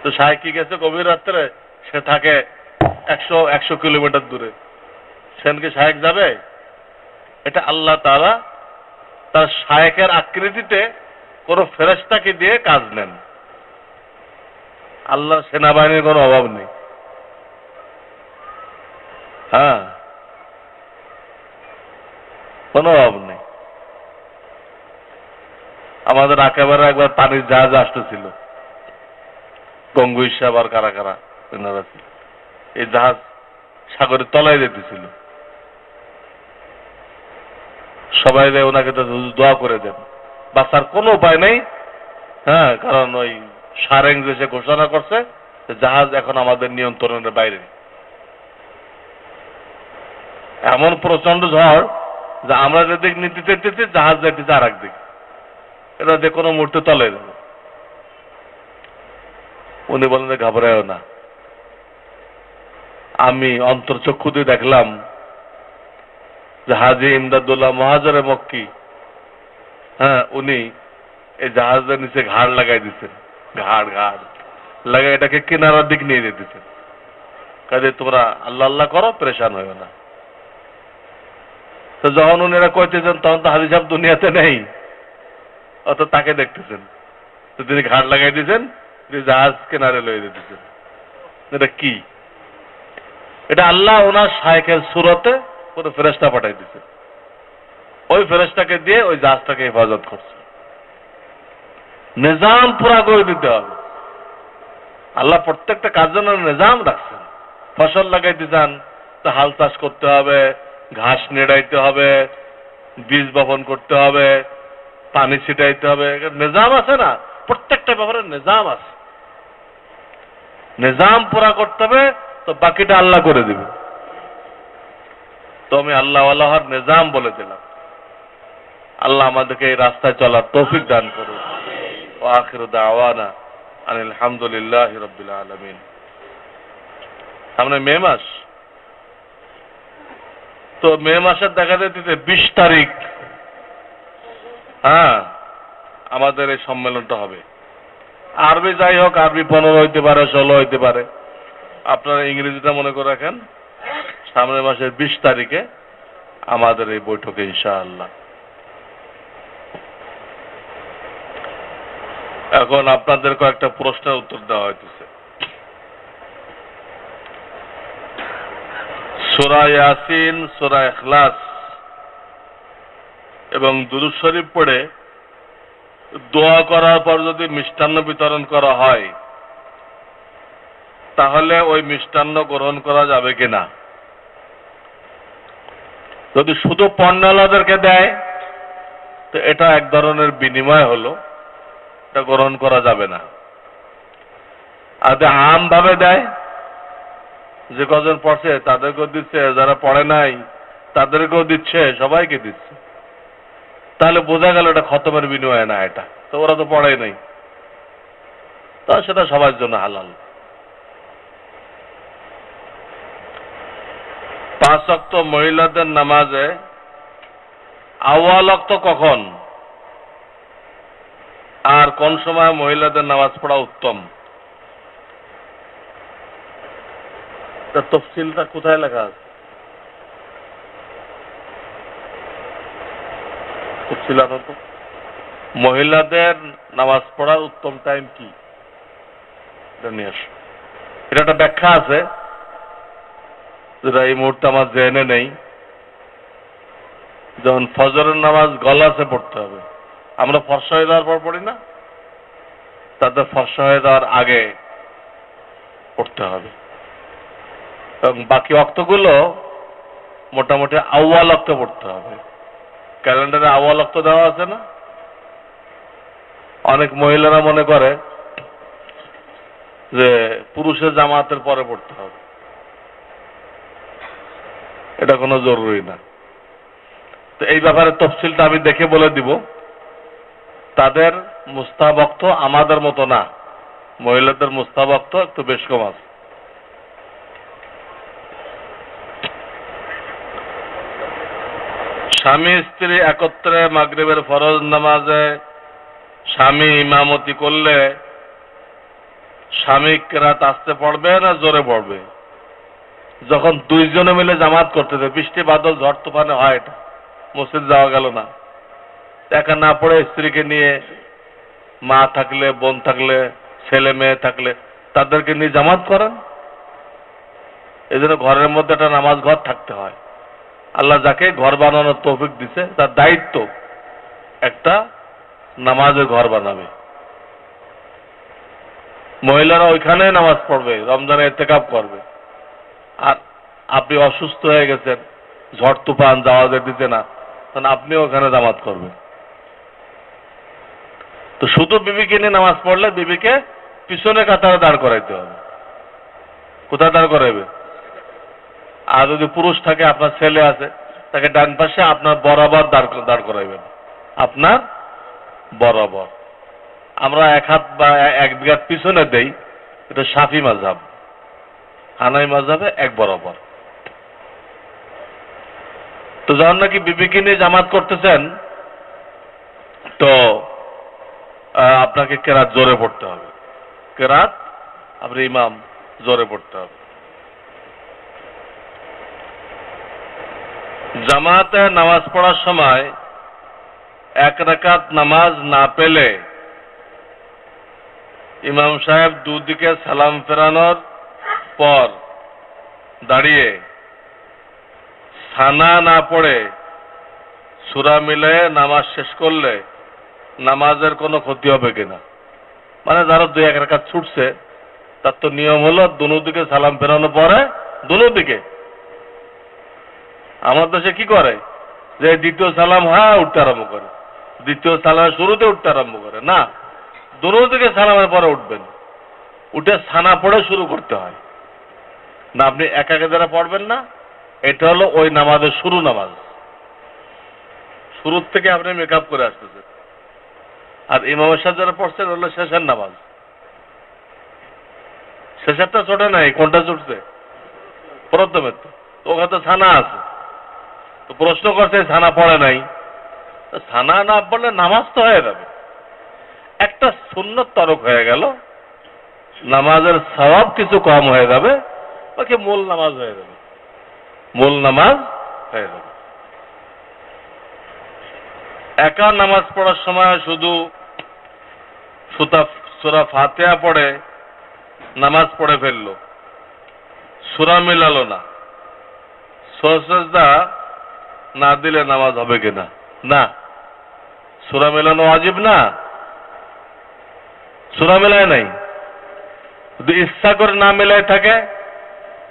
তো শায়েখ কি গেছে গভীর রাত্রে, সে থাকে 100 কিলোমিটার দূরে, সেনকে শায়েখ যাবে? এটা আল্লাহ তাআলা তার শায়েখের আকৃতিতে কোন ফেরেশতাকে দিয়ে কাজ নেন। আল্লাহর সেনাবাহিনীর কোনো অভাব নেই। হ্যাঁ, কোনো অভাব নেই। আমাদের একেবারে একবার পানির জাহাজ আসতেছিল, গঙ্গুই সাহেব আর কারা কারা এনারা ছিল। এই জাহাজ সাগরের তলায় যেতেছিল। সবাই ওনাকে তো দোয়া করে দেন, বাঁচার কোনো উপায় নেই। হ্যাঁ, কারণ ওই সারেং দেশে ঘোষণা করছে জাহাজ এখন আমাদের নিয়ন্ত্রণের বাইরে। এমন প্রচন্ড ঝড় যে আমরা যেদিক নিতে চাইতেছি জাহাজ যাইতেছে আর একদিক, এটা যে কোনো মুহূর্তে তলে যাবে। উনি বলেন যে ঘাবড়ায়ও না। আমি অন্তর্চক্ষু দিয়ে দেখলাম যে হাজী ইমদাদুল্লাহ মহাজরে মক্কি, হ্যাঁ, উনি এই জাহাজের নিচে ঘাড় লাগাই দিচ্ছেন, ঘাড় লাগাই এটাকে কিনারার দিক নিয়ে যেতেছেন। কাজে তোমরা আল্লাহ আল্লাহ করো, পরেশান হইও না। তো যখন উনি এরা কইতেছেন তখন তো হাজী সাহেব দুনিয়াতে নেই, অত তাকে দেখতেছেন। তো তিনি ঘাড় লাগাই দিয়েছেন, জাহাজ কিনারে লয়ে যেতেছেন। এটা কি? এটা আল্লাহ ওনার শায়েখের সুরতে কোন ফেরেশতা পাঠাই দিচ্ছে, ওই ফেরেশতাকে দিয়ে ওই জাহাজটাকে হেফাজত করছে। নিজাম পুরা করে দিতে হবে। আল্লাহ প্রত্যেকটা কাজ জন্য নিজাম রাখছেন। ফসল লাগাইতে চান তো হাল চাষ করতে হবে, ঘাস নেড়াইতে হবে, বীজ বপন করতে হবে, পানি ছিটাইতে হবে, নিজাম আছে না? প্রত্যেকটা ব্যাপারে নিজাম আছে। নিজাম পুরা করতে হবে, তো বাকিটা আল্লাহ করে দিবে। তো আমি আল্লাহর নিজাম বলে দিলাম। আল্লাহ আমাদেরকে এই রাস্তায় চলার তৌফিক দান করুন। ওয়া আখিরু দাওয়ানা আনিল হামদুলিল্লাহি রাব্বিল আলামিন। সামনে মে মাস, তো মে মাসের দেখা যেতেছে 20 তারিখ, হ্যাঁ, আমাদের এই সম্মেলনটা হবে। আরবি যাই হোক, আরবি 15 হইতে পারে, 16 হইতে পারে। আপনারা ইংরেজিটা মনে করে রাখেন, সামনের মাসের 20 তারিখে আমাদের এই বৈঠকে ইনশাআল্লাহ। এখন আপনাদের কয়েকটা প্রশ্নের উত্তর দেওয়া হইতেছে। সূরা ইয়াসিন, সূরা ইখলাস এবং দুরূদ শরীফ পড়ে দোয়া করার পর যদি মিষ্টান্ন বিতরণ করা হয়, তাহলে ওই মিষ্টান্ন গ্রহণ করা যাবে কিনা? যদি শুধু পণ্যওয়ালাদেরকে দেয় তো এটা এক ধরনের বিনিময় হলো, এটা গ্রহণ করা যাবে না। আর যদি আমভাবে দেয়, যে কজন পড়ছে তাদেরকেও দিচ্ছে, যারা পড়ে নাই তাদেরকেও দিচ্ছে, সবাইকে দিচ্ছে, তাহলে বোঝা গেল এটা খতমের বিনিময় না, এটা তো ওরা তো পড়ে নাই, তা সেটা সবার জন্য হালাল। 5 ওয়াক্ত মহিলাদের নামাজে আউয়াল ওয়াক্ত কখন আর কোন সময় মহিলাদের নামাজ পড়া উত্তম? তার তফসিলটা কোথায় লেখা আছে? তফসিল আছে তো? মহিলাদের নামাজ পড়ার উত্তম টাইম কি এটা নিয়ে আসো। এটা একটা ব্যাখ্যা আছে যেটা এই মুহূর্তে আমার জেনে নেই। যখন ফজরের নামাজ গলাসে পড়তে হবে, আমরা ফর্সা হয়ে যাওয়ার পর পড়ি না, তাদের ফর্সা হয়ে যাওয়ার আগে পড়তে হবে। এবং বাকি ওয়াক্তগুলো মোটামুটি আউয়াল ওয়াক্ত পড়তে হবে। ক্যালেন্ডারে আউয়াল ওয়াক্ত দেওয়া আছে না? অনেক মহিলারা মনে করে যে পুরুষের জামাতের পরে পড়তে হবে, এটা কোনো জরুরি না। তো এই ব্যাপারে তফসিলটা আমি দেখে বলে দিব। তাদের মুস্তাহাব আমাদের মতো না, মহিলাদের মুস্তাহাব একটু বেশ কম আছে। স্বামী স্ত্রী একত্রে মাগরিবের ফরজ নামাজে স্বামী ইমামতি করলে স্বামী কেরাত আস্তে পড়বে না জোরে পড়বে? যখন দুইজনে মিলে জামাত করতেছে, বৃষ্টি বাদল ঝড় তুফানে হয়, এটা মসজিদ যাওয়া গেল না, একা না পড়ে স্ত্রীকে নিয়ে, মা থাকলে, বোন থাকলে, ছেলে মেয়ে থাকলে তাদেরকে নিয়ে জামাত করেন। এই জন্য ঘরের মধ্যে একটা নামাজ ঘর থাকতে হয়। আল্লাহ যাকে ঘর বানানোর তৌফিক দিছে, তার দায়িত্ব একটা নামাজের ঘর বানাবে। মহিলারা ওইখানে নামাজ পড়বে, রমজানে ইতিকাফ করবে। আর আপনি অসুস্থ হয়ে গেছেন, ঝড় তুফান যাওয়া দিতে না, তখন আপনিও ওখানে জামাত করবেন। তো শুধু বিবিকে নিয়ে নামাজ পড়লে বিবিকে পিছনে কাতারে দাঁড় করাইতে হবে। কোথায় দাঁড় করাইবে? আর যদি পুরুষ থাকে, আপনার ছেলে আছে, তাকে ডান পাশে আপনার বরাবর দাঁড় করাইবেন, আপনার বরাবর। আমরা এক হাত বা এক বিঘাত পিছনে দেই, এটা শাফি মাযহাব। হানাফি মাযহাবে এক বরাবর। তো যখন নাকি বিবিকে নিয়ে জামাত করতেছেন, তো আপনাকে কেরাত জোরে পড়তে হবে। কেরাত আপনি ইমাম জোরে পড়তে হবে। জামাতে নামাজ পড়ার সময় 1 রাকাত নামাজ না পেলে ইমাম সাহেব দুদিকে সালাম ফেরানোর পর দাঁড়িয়ে সানা না পড়ে সূরা মিলিয়ে নামাজ শেষ করলে নামাজের কোনো ক্ষতি হবে কিনা? মানে যারা 2-1 রাকাত ছুটছে, তার তো নিয়ম হলো দুদিকে সালাম ফেরানোর পরে দুদিকে। আমার দেশে কি করে, যে দ্বিতীয় সালাম হয় উঠতে আরম্ভ করে, দ্বিতীয় সালামের শুরুতে উঠতে আরম্ভ করে না, দুদিকে সালামের পরে উঠবেন, উঠে সানা পড়ে শুরু করতে হয় না। আপনি একা যারা পড়বেন না, এটা হলো ওই নামাজের শুরু নামাজ, শুরুর থেকে আপনি মেকআপ করে আসতেছেন। আর ইমামের সাথে যারা পড়ছেন হলো শেষের নামাজ। শেষেরটা ছোটে নাই, কোনটা ছুটছে? প্রথমের। তো ওখানে তো ছানা আছে, তো প্রশ্ন করছে ছানা পড়ে নাই। ছানা না পড়লে নামাজ তো হয়ে যাবে। একটা সুন্নত তরক হয়ে গেল, নামাজের সওয়াব কিছু কম হয়ে যাবে, বাকি মূল নামাজ হয়ে যাবে, মূল নামাজ হয়ে যাবে। একা নামাজ পড়ার সময় শুধু সূরা ফাতিহা পড়ে নামাজ পড়ে ফেললো, সূরা মিলালো না, সাজদা না দিলে নামাজ হবে কিনা? না, সূরা মেলানো ওয়াজিব না, সূরা মেলায় নাই। যদি ইচ্ছা করে না মেলায় থাকে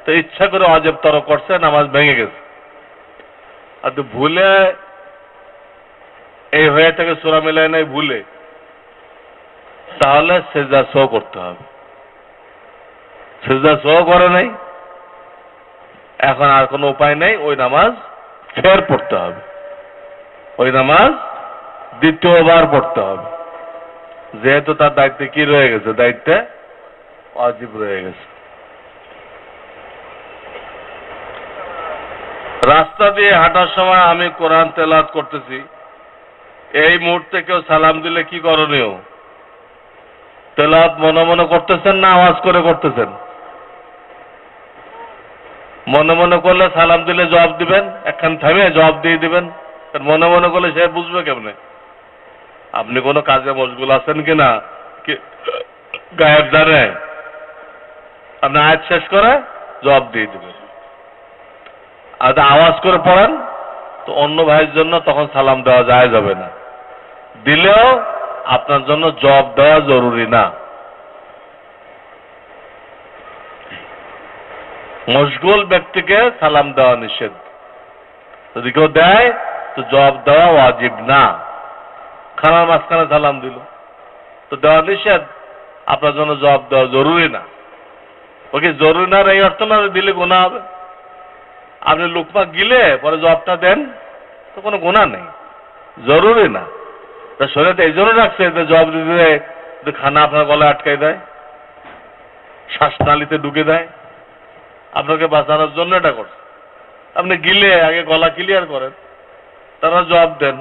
তো ইচ্ছা করে ওয়াজিব তরক করছে, নামাজ ভেঙে গেছে। আর তো ভুলে এই হয়ে থাকে সূরা মেলায় নাই ভুলে, তাহলে সিজদা সহ করতে হবে। সিজদা সহ করে নাই, এখন আর কোনো উপায় নেই, ওই নামাজ ফের পড়তে হবে, ওই নামাজ দ্বিতীয়বার পড়তে হবে, যেহেতু তার দায়িত্বে কি রয়ে গেছে, দায়িত্বে ওয়াজিব রয়ে গেছে। রাস্তা দিয়ে হাঁটার সময় আমি কোরআন তেলাওয়াত করতেছি, এই মুহূর্তে কেউ সালাম দিলে কি করণীয়? তেলাওয়াত মনে মনে করতেছেন না আওয়াজ করে করতেছেন? মনে মনে করলে সালাম দিলে জবাব দিবেন, একখান থামে জবাব দিয়ে দিবেন। মনে মনে করলে সে বুঝবে কেমনে আপনি কোনো কাজে মশগুল আছেন কিনা, গায়েব জানে? আপনি আয়াত শেষ করে জবাব দিয়ে দিবেন। আর আওয়াজ করে পড়েন তো অন্য ভাইয়ের জন্য তখন সালাম দেওয়া যায় যাবে না, দিলেও আপনার জন্য জবাব দেওয়া জরুরি না। মশগুল ব্যক্তিকে সালাম দেওয়া নিষেধ, যদি কেউ দেয় তো জবাব দেওয়া ওয়াজিব না। খানার মাঝখানে সালাম দিল তো দেওয়া নিষেধ, আপনার জন্য জবাব দেওয়া জরুরি না। ওকে জরুরি না এই অর্থ না দিলে গুনাহ হবে। আপনি লুকমা গিলে পরে জবাবটা দেন তো কোনো গুনাহ নেই, জরুরি না। তা শরীয়তে এই জন্য রাখছে যে জবাব দিতে খানা আপনার গলায় আটকাই দেয়, শ্বাসনালীতে ঢুকে দেয়, আপনাকে বাঁচানোর জন্য এটা করছে। আপনি গিলে আগে গলা ক্লিয়ার করেন, তারা জবাব দেন,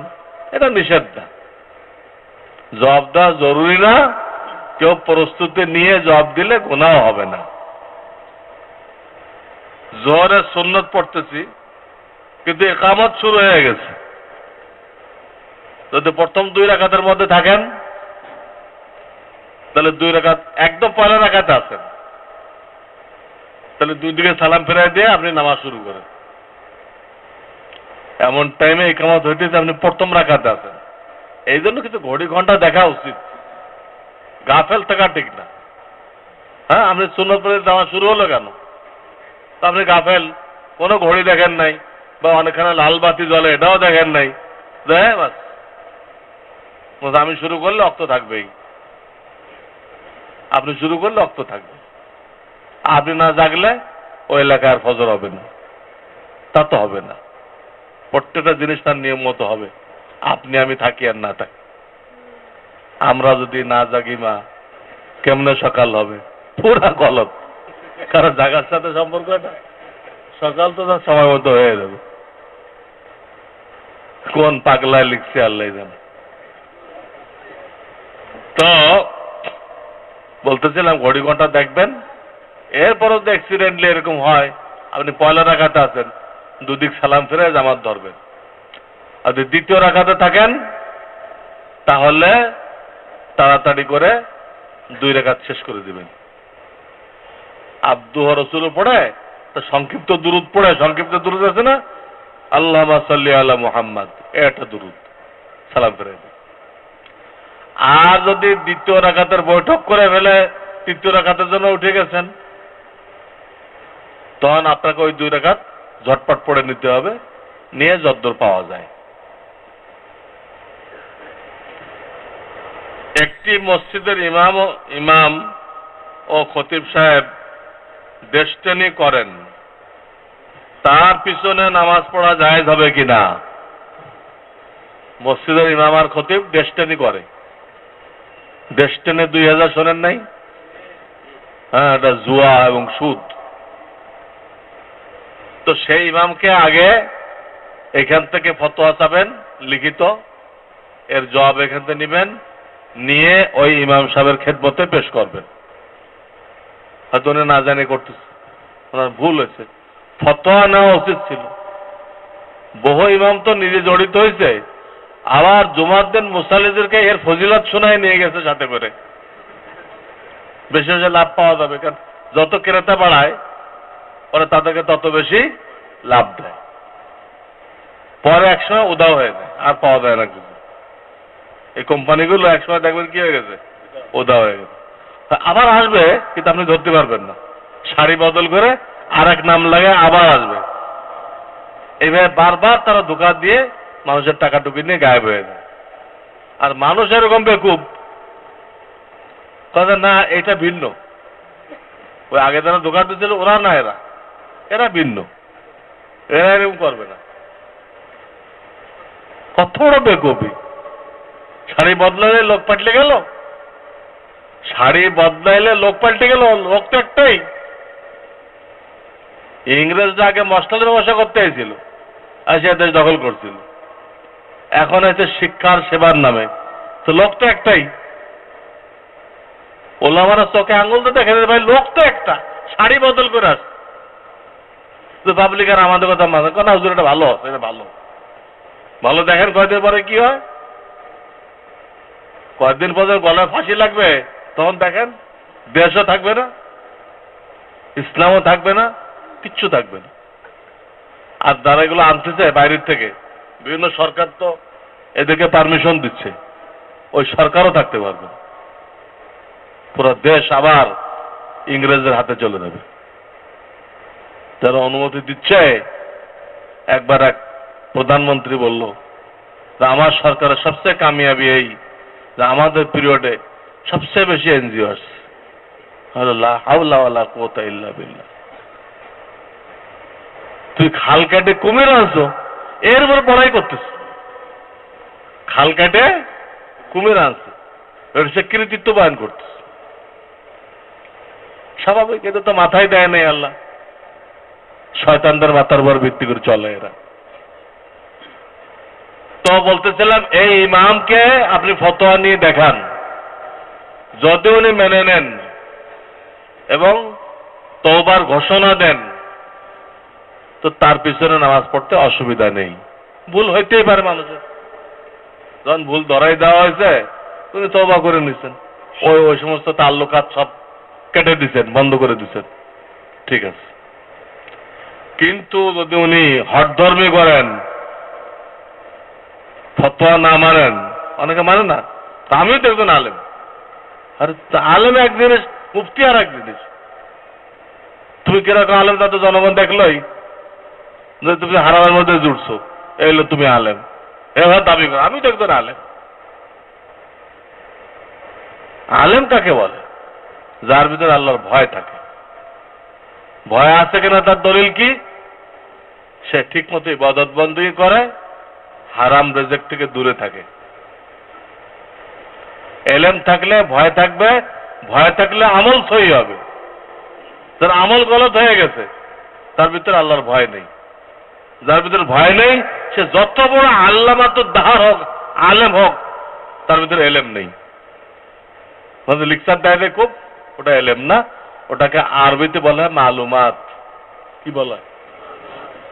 এটা নিষেধ না। জবাব দেওয়া জরুরি না, কেউ প্রস্তুতি নিয়ে জবাব দিলে গুনাহ হবে না। জোহরের সুন্নত পড়তেছি কিন্তু ইকামত শুরু হয়ে গেছে, যদি প্রথম 2 রাকাতের মধ্যে থাকেন তাহলে 2 রাকাত একদম পয়লা রাকাতে আছেন, তাহলে 2 দিকে সালাম ফেরাই দিয়ে আপনি নামাজ শুরু করেন। এমন টাইমে ইকামত হইতেছে আপনি প্রথম রাকাতে আছেন, এই জন্য কিছু ঘড়ি ঘন্টা দেখা উচিত, গাফেল থাকা ঠিক না। হ্যাঁ, আপনি সুন্নত পড়ে নামাজ শুরু হলো কেন? তো আপনি গাফেল, কোনো ঘড়ি দেখেন নাই, বা অনেকখানে লাল বাতি জ্বলে এটাও দেখেন নাই, বাস আমি শুরু করলে অক্ত থাকবেই, আপনি শুরু করলে অক্ত থাকবে। আপনি না জাগলে ওই এলাকায় ফজর হবে না, তা তো হবে না। প্রত্যেকটা জিনিস তার নিয়ম মতো হবে, আপনি আমি থাকি আর না থাকি। আমরা যদি না জাগি মা কেমনে সকাল হবে? পুরা গলত, কারণ জাগার সাথে সম্পর্ক এটা, সকাল তো তার সময় মতো হয়ে যাবে। কোন পাগলায় লিখছে আল্লাহ জানে। তো বলতেছিলাম ঘড়ি ঘন্টা দেখবেন, এরপরও তো অ্যাক্সিডেন্টলি এরকম হয় আপনি পয়লা রাকাতে আছেন, দুদিক সালাম ফিরে জামাত ধরবেন। আর যদি দ্বিতীয় রাকাতে থাকেন তাহলে তাড়াতাড়ি করে 2 রাকাত শেষ করে দিবেন। আব্দুহ রসুল পড়ে তো সংক্ষিপ্ত দুরুদ পড়ে, সংক্ষিপ্ত দুরুদ আছে না, আল্লাহুম্মা সাল্লি আলা মুহাম্মাদ, এটা দুরুদ সালাম ফিরে। আর যদি দ্বিতীয় রাকাতের বৈঠক করে ফেলে তৃতীয় রাকাতের জন্য উঠে গেছেন, তখন আপনাকে ওই 2 রাকাত ঝটপট পড়ে নিতে হবে, নিয়ে যদ্দূর পাওয়া যায়। একটি মসজিদের ইমাম ও খতিব সাহেব দেশটেনি করেন, তার পিছনে নামাজ পড়া জায়েজ হবে কিনা? মসজিদের ইমাম আর খতিব দেশটেনি করে, দেশটেনে 2000 শোনেন নাই? হ্যাঁ, এটা জুয়া এবং সুদ। তো সেই ইমামকে আগে এখান থেকে ফতোয়া চাবেন লিখিত, এর জবাব এখান থেকে নেবেন, নিয়ে ওই ইমাম সাহেবের খেদমতে পেশ করবেন। হয়তো উনি না জানি করতেছে, ওনার ভুল হয়েছে, ফতোয়া নেওয়া উচিত ছিল। বহু ইমাম তো নিজে জড়িত হয়েছে, আবার জুমার দিন মুসাল্লিদেরকে এর ফজিলত শোনায় নিয়ে গেছে সাথে করে। বেশি বেশি লাভ পাওয়া যাবে, কারণ যত ক্রেতা বাড়ায় পরে তাদেরকে তত বেশি লাভ দেয়, পরে একসময় উদাও হয়ে যায়, আর পাওয়া যায় না কিছু। এই কোম্পানিগুলো একসময় দেখবেন কি হয়ে গেছে, উদাও হয়ে গেছে। আবার আসবে, কিন্তু আপনি ধরতে পারবেন না, শাড়ি বদল করে আর এক নাম লাগে আবার আসবে। এইভাবে বারবার তারা ধোঁকা দিয়ে মানুষের টাকা টুকি নিয়ে গায়েব হয়ে যায়। আর মানুষ এরকম বেকুব, কথা না এটা ভিন্ন, ওই আগে যারা দোকান দিচ্ছিল ওরা না, এরা ভিন্ন, এরা এরকম করবে না। কত বড় বেকুবি! শাড়ি বদলাইলে লোক পাল্টে গেল, শাড়ি বদলাইলে লোক পাল্টে গেল, লোক তো একটাই। ইংরেজরা আগে মশলাদের ব্যবসা করতে এসেছিল, আসিয়া দেশ দখল করছিল, এখন হচ্ছে শিক্ষার সেবার নামে, তো লোক তো একটাই। ওলামারা চোখে আঙুল তো দেখে ভাই, লোক তো একটা, শাড়ি বদল করে আসছে। পাবলিক আর আমাদের কথা মানে না, হুজুর এটা ভালো, এটা ভালো ভালো। দেখেন কয়দিন পরে কি হয়, কয়েকদিন পরে গলায় ফাঁসি লাগবে, তখন দেখেন দেশও থাকবে না, ইসলামও থাকবে না, কিচ্ছু থাকবে না। আর যারা এগুলো আনতেছে বাইরের থেকে, বিভিন্ন সরকার তো এদেরকে পারমিশন দিচ্ছে, ওই সরকারও থাকতে পারবে না, পুরো দেশ আবার ইংরেজদের হাতে চলে যাবে। যারা অনুমতি দিচ্ছে, একবার এক প্রধানমন্ত্রী বলল যে আমার সরকারের সবচেয়ে কামিয়াবি এই যে আমাদের পিরিয়ডে সবচেয়ে বেশি এনজিও আসছে। লা হাওলা ওয়ালা কুওয়াতা ইল্লা বিল্লাহ। তুই খাল কাটে কুমির আনছো, এর উপর পড়াই করতেছ, খাল কাটে কুমির আনছে, সে কৃতিত্ব বয়ান করতেছে। স্বাভাবিক, এটা তো মাথায় দেয় নাই আল্লাহ, শয়তানদের মাথার উপর ভিত্তি করে চলে এরা। তো বলতেছিলাম, এই ইমামকে আপনি ফতোয়া নিয়ে দেখান, যদি উনি মেনে নেন এবং তওবার ঘোষণা দেন, তো তার পিছনে নামাজ পড়তে অসুবিধা নেই। ভুল হইতেই পারে মানুষের, যখন ভুল ধরাই দেওয়া হয়েছে উনি তওবা করে নিছেন, ওই সমস্ত তাল্লুকাত সব কেটে দিচ্ছেন, বন্ধ করে দিচ্ছেন, ঠিক আছে। কিন্তু যদি উনি হঠধর্মী করেন, ফতোয়া না মানেন, অনেকে মানে না, আমিও তো একজন আলেম, আর আলেম এক জিনিস, মুফতি আর এক জিনিস। তুমি কিরকম আলেম তা তো জনগণ দেখলোই, যে তুমি হারামের মধ্যে জুড়ছো, এলো তুমি আলেম, এবার দাবি করো আমি তো একজন আলেম। আলেম কাকে বলে? যার ভিতরে আল্লাহর ভয় থাকে। ভয় আছে কিনা তার দলিল কি? সে ঠিক মতো ইবাদত বন্দী করে, হারাম রিজিক থেকে দূরে থাকে। এলেম থাকলে ভয় থাকবে, ভয় থাকলে আমল সহি হবে। যার আমল গলত হয়ে গেছে তার ভিতরে আল্লাহর ভয় নেই। যার ভিতরে ভয় নেই, সে যত বড় আল্লামাতুদ দাহার হোক, আলেম হোক, তার ভিতরে এলেম নেই। লিখসার দেয় খুব, ওটা এলেম না, ওটাকে আরবিতে বলা হয় মালুমাত। কি বলা?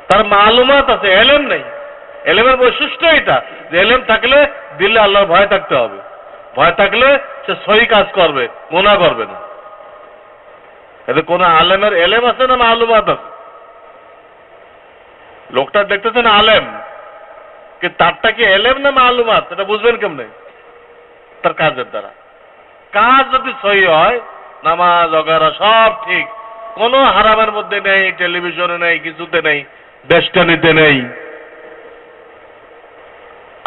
তার মালুমাত আছে, এলেম নেই। এলেমের বৈশিষ্ট্য এটা যে এলেম থাকলে দিলে আল্লাহর ভয় থাকতে হবে, ভয় থাকলে সে সহি কাজ করবে, গুনাহ করবে না। এতে কোন আলেমের এলেম আছে না মালুমাত আছে? লোকটা দেখতেছেন আলেম, কি তারটা কি এলেম না মালুমাত, এটা বুঝবেন কেমনে? তার কাজের দ্বারা। কাজ যদি সহি হয়, নামাজ অগারা সব ঠিক, কোনো হারামের মধ্যে নেই, টেলিভিশনে নেই, কিছুতে নেই, দেশটানিতে নেই,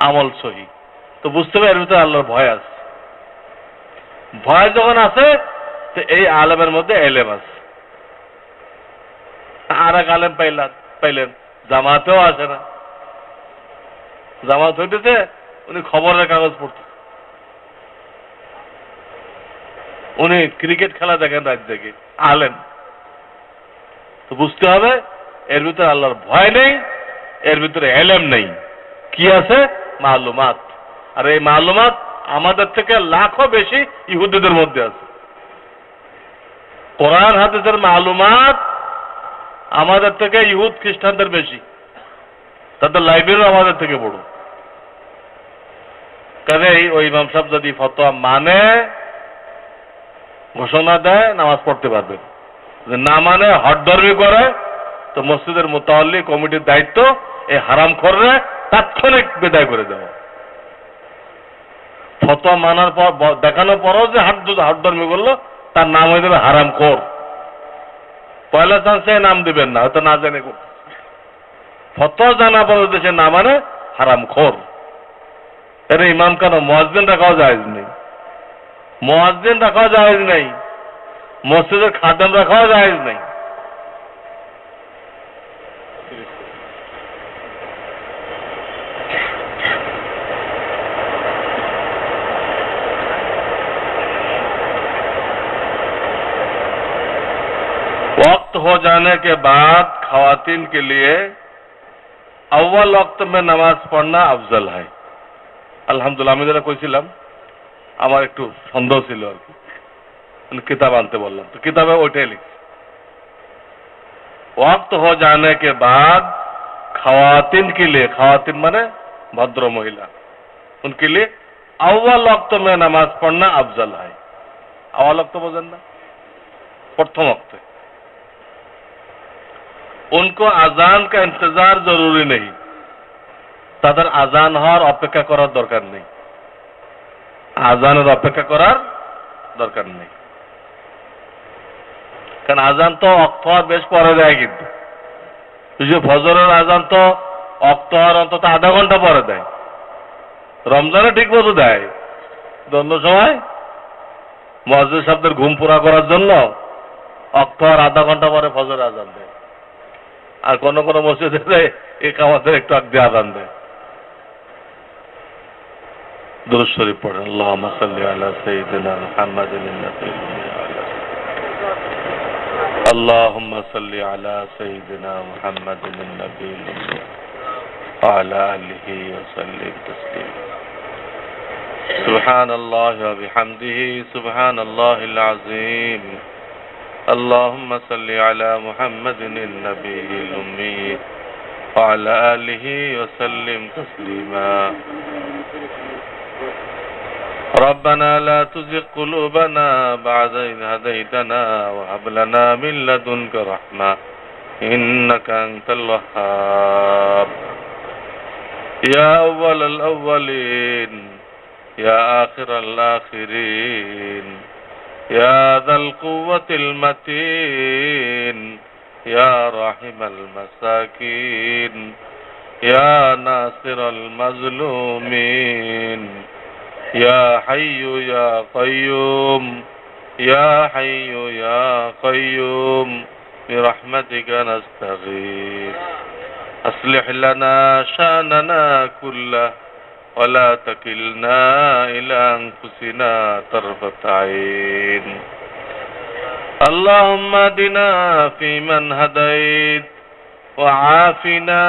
আমল সহি, তো বুঝতে হবে এর ভিতরে আল্লাহর ভয় আছে। ভয় যখন আছে, তো এই আলেমের মধ্যে এলেম আছে। আর এক আলেম পাইলেন জামাতেও আসে না, জামাত হইতেছে উনি খবরের কাগজ পড়তে, উনি ক্রিকেট খেলা দেখেন রাত থেকে, আলেম। তো বুঝতে হবে এর ভিতরে আল্লাহর ভয় নেই, এর ভিতরে এলেম নেই। কি আছে? মালুমাত। আর এই মালুমাত আমাদের থেকে লাখও বেশি ইহুদিদের মধ্যে আছে। কোরআন হাদিসের মালুমাত আমাদের থেকে ইহুদ খ্রিস্টানদের বেশি, তাদের লাইব্রেরি আমাদের থেকে বড়। কাজেই ওই ইমাম সাহেব যদি ফতোয়া মানে ঘোষণা দেয় নামাজ পড়তে পারবে, না মানে হঠধর্মী করে তো মসজিদের মুতাওয়াল্লি কমিটির দায়িত্ব এই হারাম খোররে তাৎক্ষণিক বিদায় করে দেওয়া। ফতোয়া মানার পর দেখানোর পরও যে হঠধর্মী করলো তার নাম হয়ে যাবে হারাম খোর। পয়লা চান্সে নাম দিবেন না, হয়তো না জেনে করতে। ফতোয়া জানা পর দেশে না মানে হারাম খোর। এর ইমাম কেন মুয়াজ্জিন রাখাও জায়েজ নেই, মুয়াজ্জিন রাখাও জায়েজ নেই, মসজিদের খাদেম রাখাও জায়েজ নেই। वक्त हो जाने के बाद खवातीन के लिए अव्वल वक्त में नमाज पढ़ना अफजल है। আলহামদুলিল্লাহ, আমি যেটা কইছিলাম আমার একটু সন্দেহ ছিল আর কি, কিতাব আনতে বললাম তো কিতাবে ওইটাই লিখছি। वक्त हो जाने के बाद खवातीन के लिए, खवातीन माने भद्र महिला, उनके लिए अव्वल वक्त में नमाज पढ़ना अफजल है। अव्वल वक्त बोझेन ना, प्रथम वक्त। उनको আজান का इंतजार जरूरी नहीं, তাদের আজান হওয়ার অপেক্ষা করার দরকার নেই, আজানের অপেক্ষা করার দরকার নেই। কারণ আজান তো অক্ত হওয়ার বেশ পরে দেয়, কিন্তু ফজরের আজান তো অক্ত হওয়ার অন্তত আধা ঘন্টা পরে দেয়, রমজানে ঠিক মতো দেয়। অন্য সময় মুয়াজ্জিন সাহেবদের ঘুম পুরা করার জন্য অক্ত হওয়ার আধা ঘন্টা পরে ফজরের আজান দেয়, আর কোন কোন মসজিদে ইকামতের একটু আগে আজান দেয়। দুরূদ শরীফ পড়েন, আল্লাহুম্মা সাল্লি আলা সাইয়্যিদিনা মুহাম্মাদিন আল-নবী আল্লাহুম্মা সাল্লি আলা সাইয়্যিদিনা মুহাম্মাদিন আল-নবী ওয়া আলা আলিহি ওয়া সাল্লিম তাসলিমা। সুবহানাল্লাহি ওয়া বিহামদিহি সুবহানাল্লাহিল আযীম। اللهم صل على محمد النبي الأمي وعلى آله وسلم تسليما. ربنا لا تزغ قلوبنا بعد إذ هديتنا وهب لنا من لدنك رحمة إنك أنت الوهاب. يا أول الأولين يا آخر الآخرين يا ذا القوة المتين يا راحم المساكين يا ناصر المظلومين يا حي يا قيوم يا حي يا قيوم برحمتك نستغيث. أصلح لنا شأننا كله ولا تكلنا إلى أنفسنا طرفة عين. اللهم اهدنا فيمن هديت وعافنا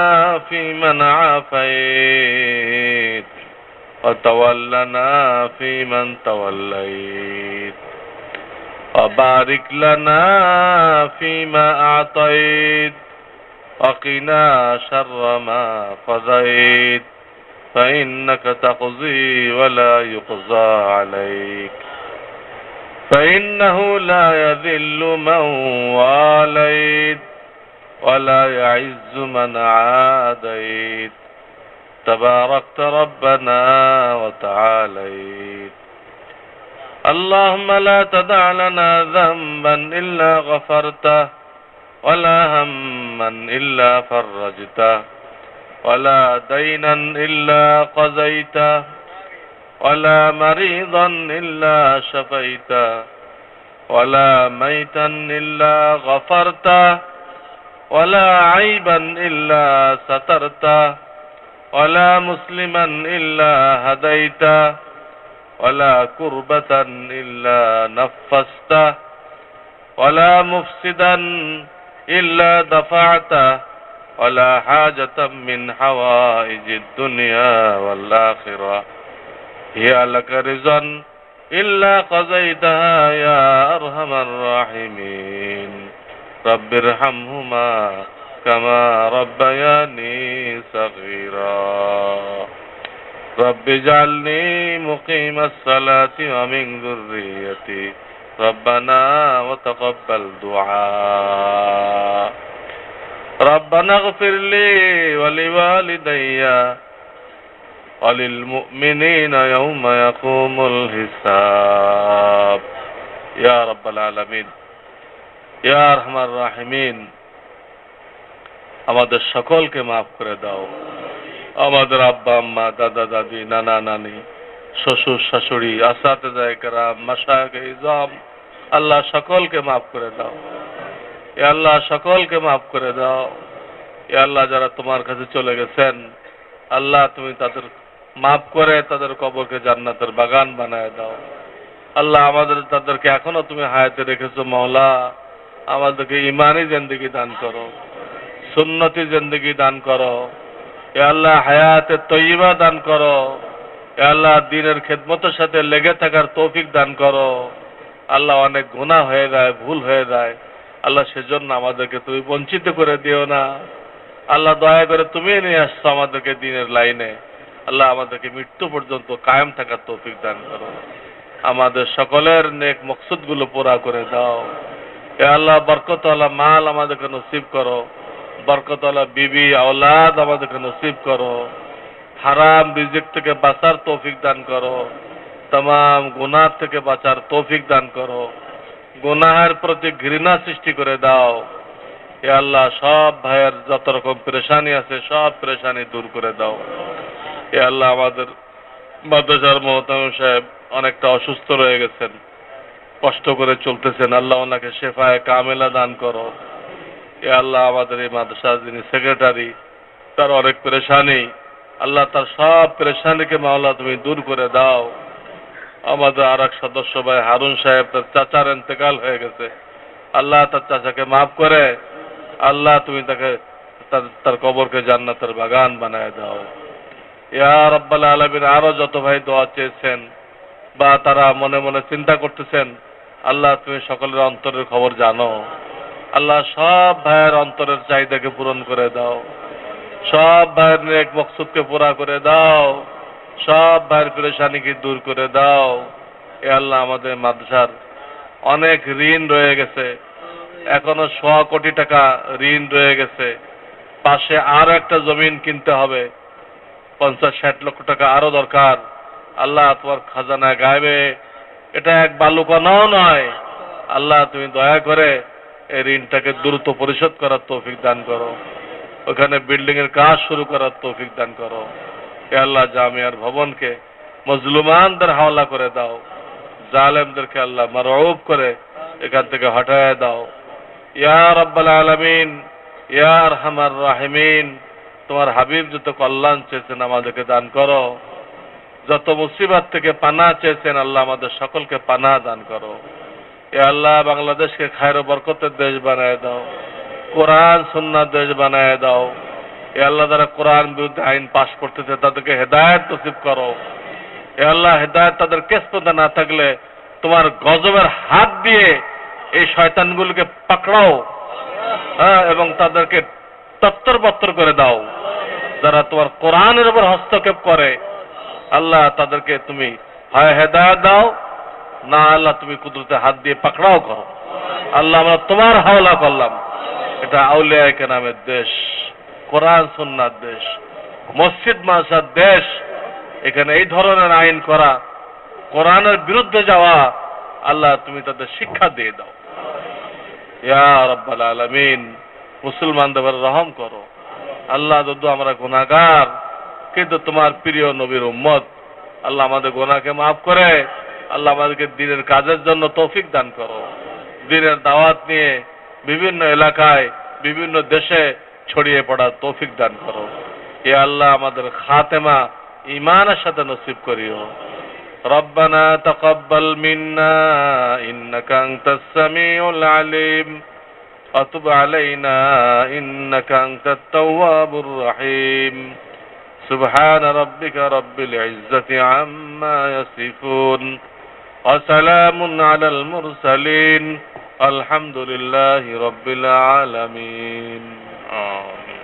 فيمن عافيت وتولنا فيمن توليت وبارك لنا فيما أعطيت وقنا شر ما قضيت فإنك تقضي ولا يقضى عليك فإنه لا يذل من واليت ولا يعز من عاديت تباركت ربنا وتعاليت. اللهم لا تدع لنا ذنبا إلا غفرته ولا هما إلا فرجته ولا دينا إلا قضيته ولا مريضا إلا شفيته ولا ميتا إلا غفرته ولا عيبا إلا سترته ولا مسلما إلا هديته ولا كربة إلا نفسته ولا مفسدا إلا دفعته ولا حاجة من حوائج الدنيا والآخرة হিয়া লাকা রিজান ইল্লা কাযাইতাহা ইয়া আরহামার রাহিমিন রাব্বিরহামহুমা কামা রাব্বায়ানি সাগীরা رب اجعلني مقيم الصلاة ومن ذريتي ربنا وتقبل دعاء ربنا اغفر لي ولوالدي وللمؤمنين يوم يقوم الحساب يا رب العالمين يا أرحم الراحمين আমাদের সকলকে মাফ করে দাও। আমাদের আব্বা আম্মা, দাদা দাদি, নানা নানি, শ্বশুর শাশুড়ি, আসাতেজায়ে কেরাম, মাশায়েখে ইজাম, আল্লাহ সকলকে মাফ করে দাও। এ আল্লাহ সকলকে মাফ করে দাও। এ আল্লাহ যারা তোমার কাছে চলে গেছেন, আল্লাহ তুমি তাদের মাফ করে তাদের কবরকে জান্নাতের বাগান বানায় দাও। আল্লাহ তাদেরকে এখনো তুমি হায়াতে রেখেছো মাওলা, আমাদেরকে ইমানি জিন্দেগি দান করো, সুন্নতি জিন্দেগি দান করো। এ আল্লাহ হায়াতে তৈয়বা দান করো। এ আল্লাহ দ্বীনের খেদমতের সাথে লেগে থাকার তৌফিক দান করো। আল্লাহ অনেক গুনাহ হয়ে যায়, ভুল হয়ে যায়, আল্লাহ সেজন্য আমাদেরকে তুমি বঞ্চিত করে দিও না। আল্লাহ দয়া করে তুমি নিয়ে আসছো আমাদেরকে দ্বীনের লাইনে। আল্লাহ আমাদেরকে মৃত্যু পর্যন্ত কায়েম থাকার তৌফিক দান করো। আমাদের সকলের নেক মকসুদগুলো পুরা করে দাও। এ আল্লাহ বরকতওয়ালা মাল আমাদেরকে নসিব করো, বরকতওয়ালা বিবি আওলাদ আমাদেরকে নসিব করো। হারাম রিজিক থেকে বাঁচার তৌফিক দান করো। तमाम গুনাহ থেকে বাঁচার তৌফিক দান করো। গুনাহের প্রতি ঘৃণা সৃষ্টি করে দাও। এ আল্লাহ সব ভাইয়ের যত রকম পেরেশানি আছে সব পেরেশানি দূর করে দাও। এ আল্লাহ আমাদের মাদ্রাসার মোহতামিম সাহেব অনেকটা অসুস্থ রয়ে গেছেন, কষ্ট করে চলতেছেন, আল্লাহ ওনাকে শেফায়ে কামেলা দান করো। এ আল্লাহ আমাদের এই মাদ্রাসার যিনি সেক্রেটারি, তার অনেক পেরেশানি, আল্লাহ তার সব পেরেশানিকে মাওলা তুমি দূর করে দাও। আমাদের আর এক সদস্য ভাই হারুন সাহেব, তার চাচার ইন্তেকাল হয়ে গেছে, আল্লাহ তার চাচাকে মাফ করে আল্লাহ তুমি তাকে তার কবরকে জান্নাতের বাগান বানায় দাও। ইয়া রাব্বাল আলামিন আরো যত ভাই দোয়া চেয়েছেন বা তারা মনে মনে চিন্তা করতেছেন, আল্লাহ তুমি সকলের অন্তরের খবর জানো। আল্লাহ সব ভাইয়ের অন্তরের চাহিদাকে পূরণ করে দাও, সব ভাইয়ের নেক মকসুদকে পুরা করে দাও, সব ভাইয়ের পেরেশানিকে দূর করে দাও। এ আল্লাহ আমাদের মাদ্রাসার অনেক ঋণ রয়ে গেছে, এখনো 100 কোটি টাকা ঋণ রয়ে গেছে। পাশে আরো একটা জমিন কিনতে হবে, 50-60 লক্ষ টাকা আরো দরকার। আল্লাহ তোমার খাজানা গায়েবে এটা এক বালুকণাও নয়। আল্লাহ তুমি দয়া করে এই ঋণটাকে দ্রুত পরিশোধ করার তৌফিক দান করো, ওখানে বিল্ডিং এর কাজ শুরু করার তৌফিক দান করো। এ আল্লাহ জামিয়ার ভবনকে মজলুমানদের হাওলা করে দাও, জালেমদেরকে আল্লাহ মারউব করে এখান থেকে হটায় দাও। ইয়া রাব্বাল আলামিন, ইয়া আরহামার রাহিমিন, তোমার হাবিব যত কল্যাণ চেয়েছেন আমাদেরকে দান করো, যত মুসিবত থেকে পানাহ চেয়েছেন আল্লাহ আমাদের সকলকে পানাহ দান করো। এ আল্লাহ বাংলাদেশকে খায়ের ও বরকতের দেশ বানায় দাও, কোরআন সুন্নাহ দেশ বানায় দাও। এ আল্লাহ যারা কোরআন বিরুদ্ধে আইন পাশ করতেছে তাদেরকে হেদায়েত নসিব করো। এ আল্লাহ হেদায়েত তাদের কেসপদে না থাকলে তোমার গজবের হাত দিয়ে এই শয়তানগুলোকে পাকড়াও, এবং তাদেরকে তত্তর বত্তর করে দাও। যারা তোমার কোরআনের উপর হস্তক্ষেপ করে আল্লাহ তাদেরকে তুমি হয় হেদায়েত দাও, না আল্লাহ তুমি কুদরতে হাত দিয়ে পাকড়াও করো। আল্লাহ আমরা তোমার হাওলা করলাম। এটা আউলিয়া কেরামের দেশ, কোরআন সুন্নাহর দেশ, মসজিদ মাদ্রাসার দেশ। এখানে এই ধরনের আইন করা, কোরআনের বিরুদ্ধে যাওয়া, আল্লাহ তুমি তাদের শিক্ষা দিয়ে দাও। ইয়া রাব্বাল আলামিন, মুসলমানদের উপর রহম করো। আল্লাহ যদিও আমরা গুনাহগার, কিন্তু তোমার প্রিয় নবীর উম্মত, আল্লাহ আমাদের গুনাহকে মাফ করে আল্লাহ আমাদেরকে দ্বীনের কাজের জন্য তৌফিক দান করো। দ্বীনের দাওয়াত নিয়ে বিভিন্ন এলাকায় বিভিন্ন দেশে ছড়িয়ে পড়ার তৌফিক দান করো। এ আল্লাহ আমাদের খাতেমা ঈমানের সাথে নসিব করিও। রব্বানা তাকাব্বাল মিন্না ইন্নাকা আনতাস সামিউল আলিম ওয়া তুব আলাইনা ইন্নাকা আনতাত তাওয়াবুর রহিম। سبحان ربك رب العزة عما يصفون وسلام على المرسلين الحمد لله رب العالمين آمين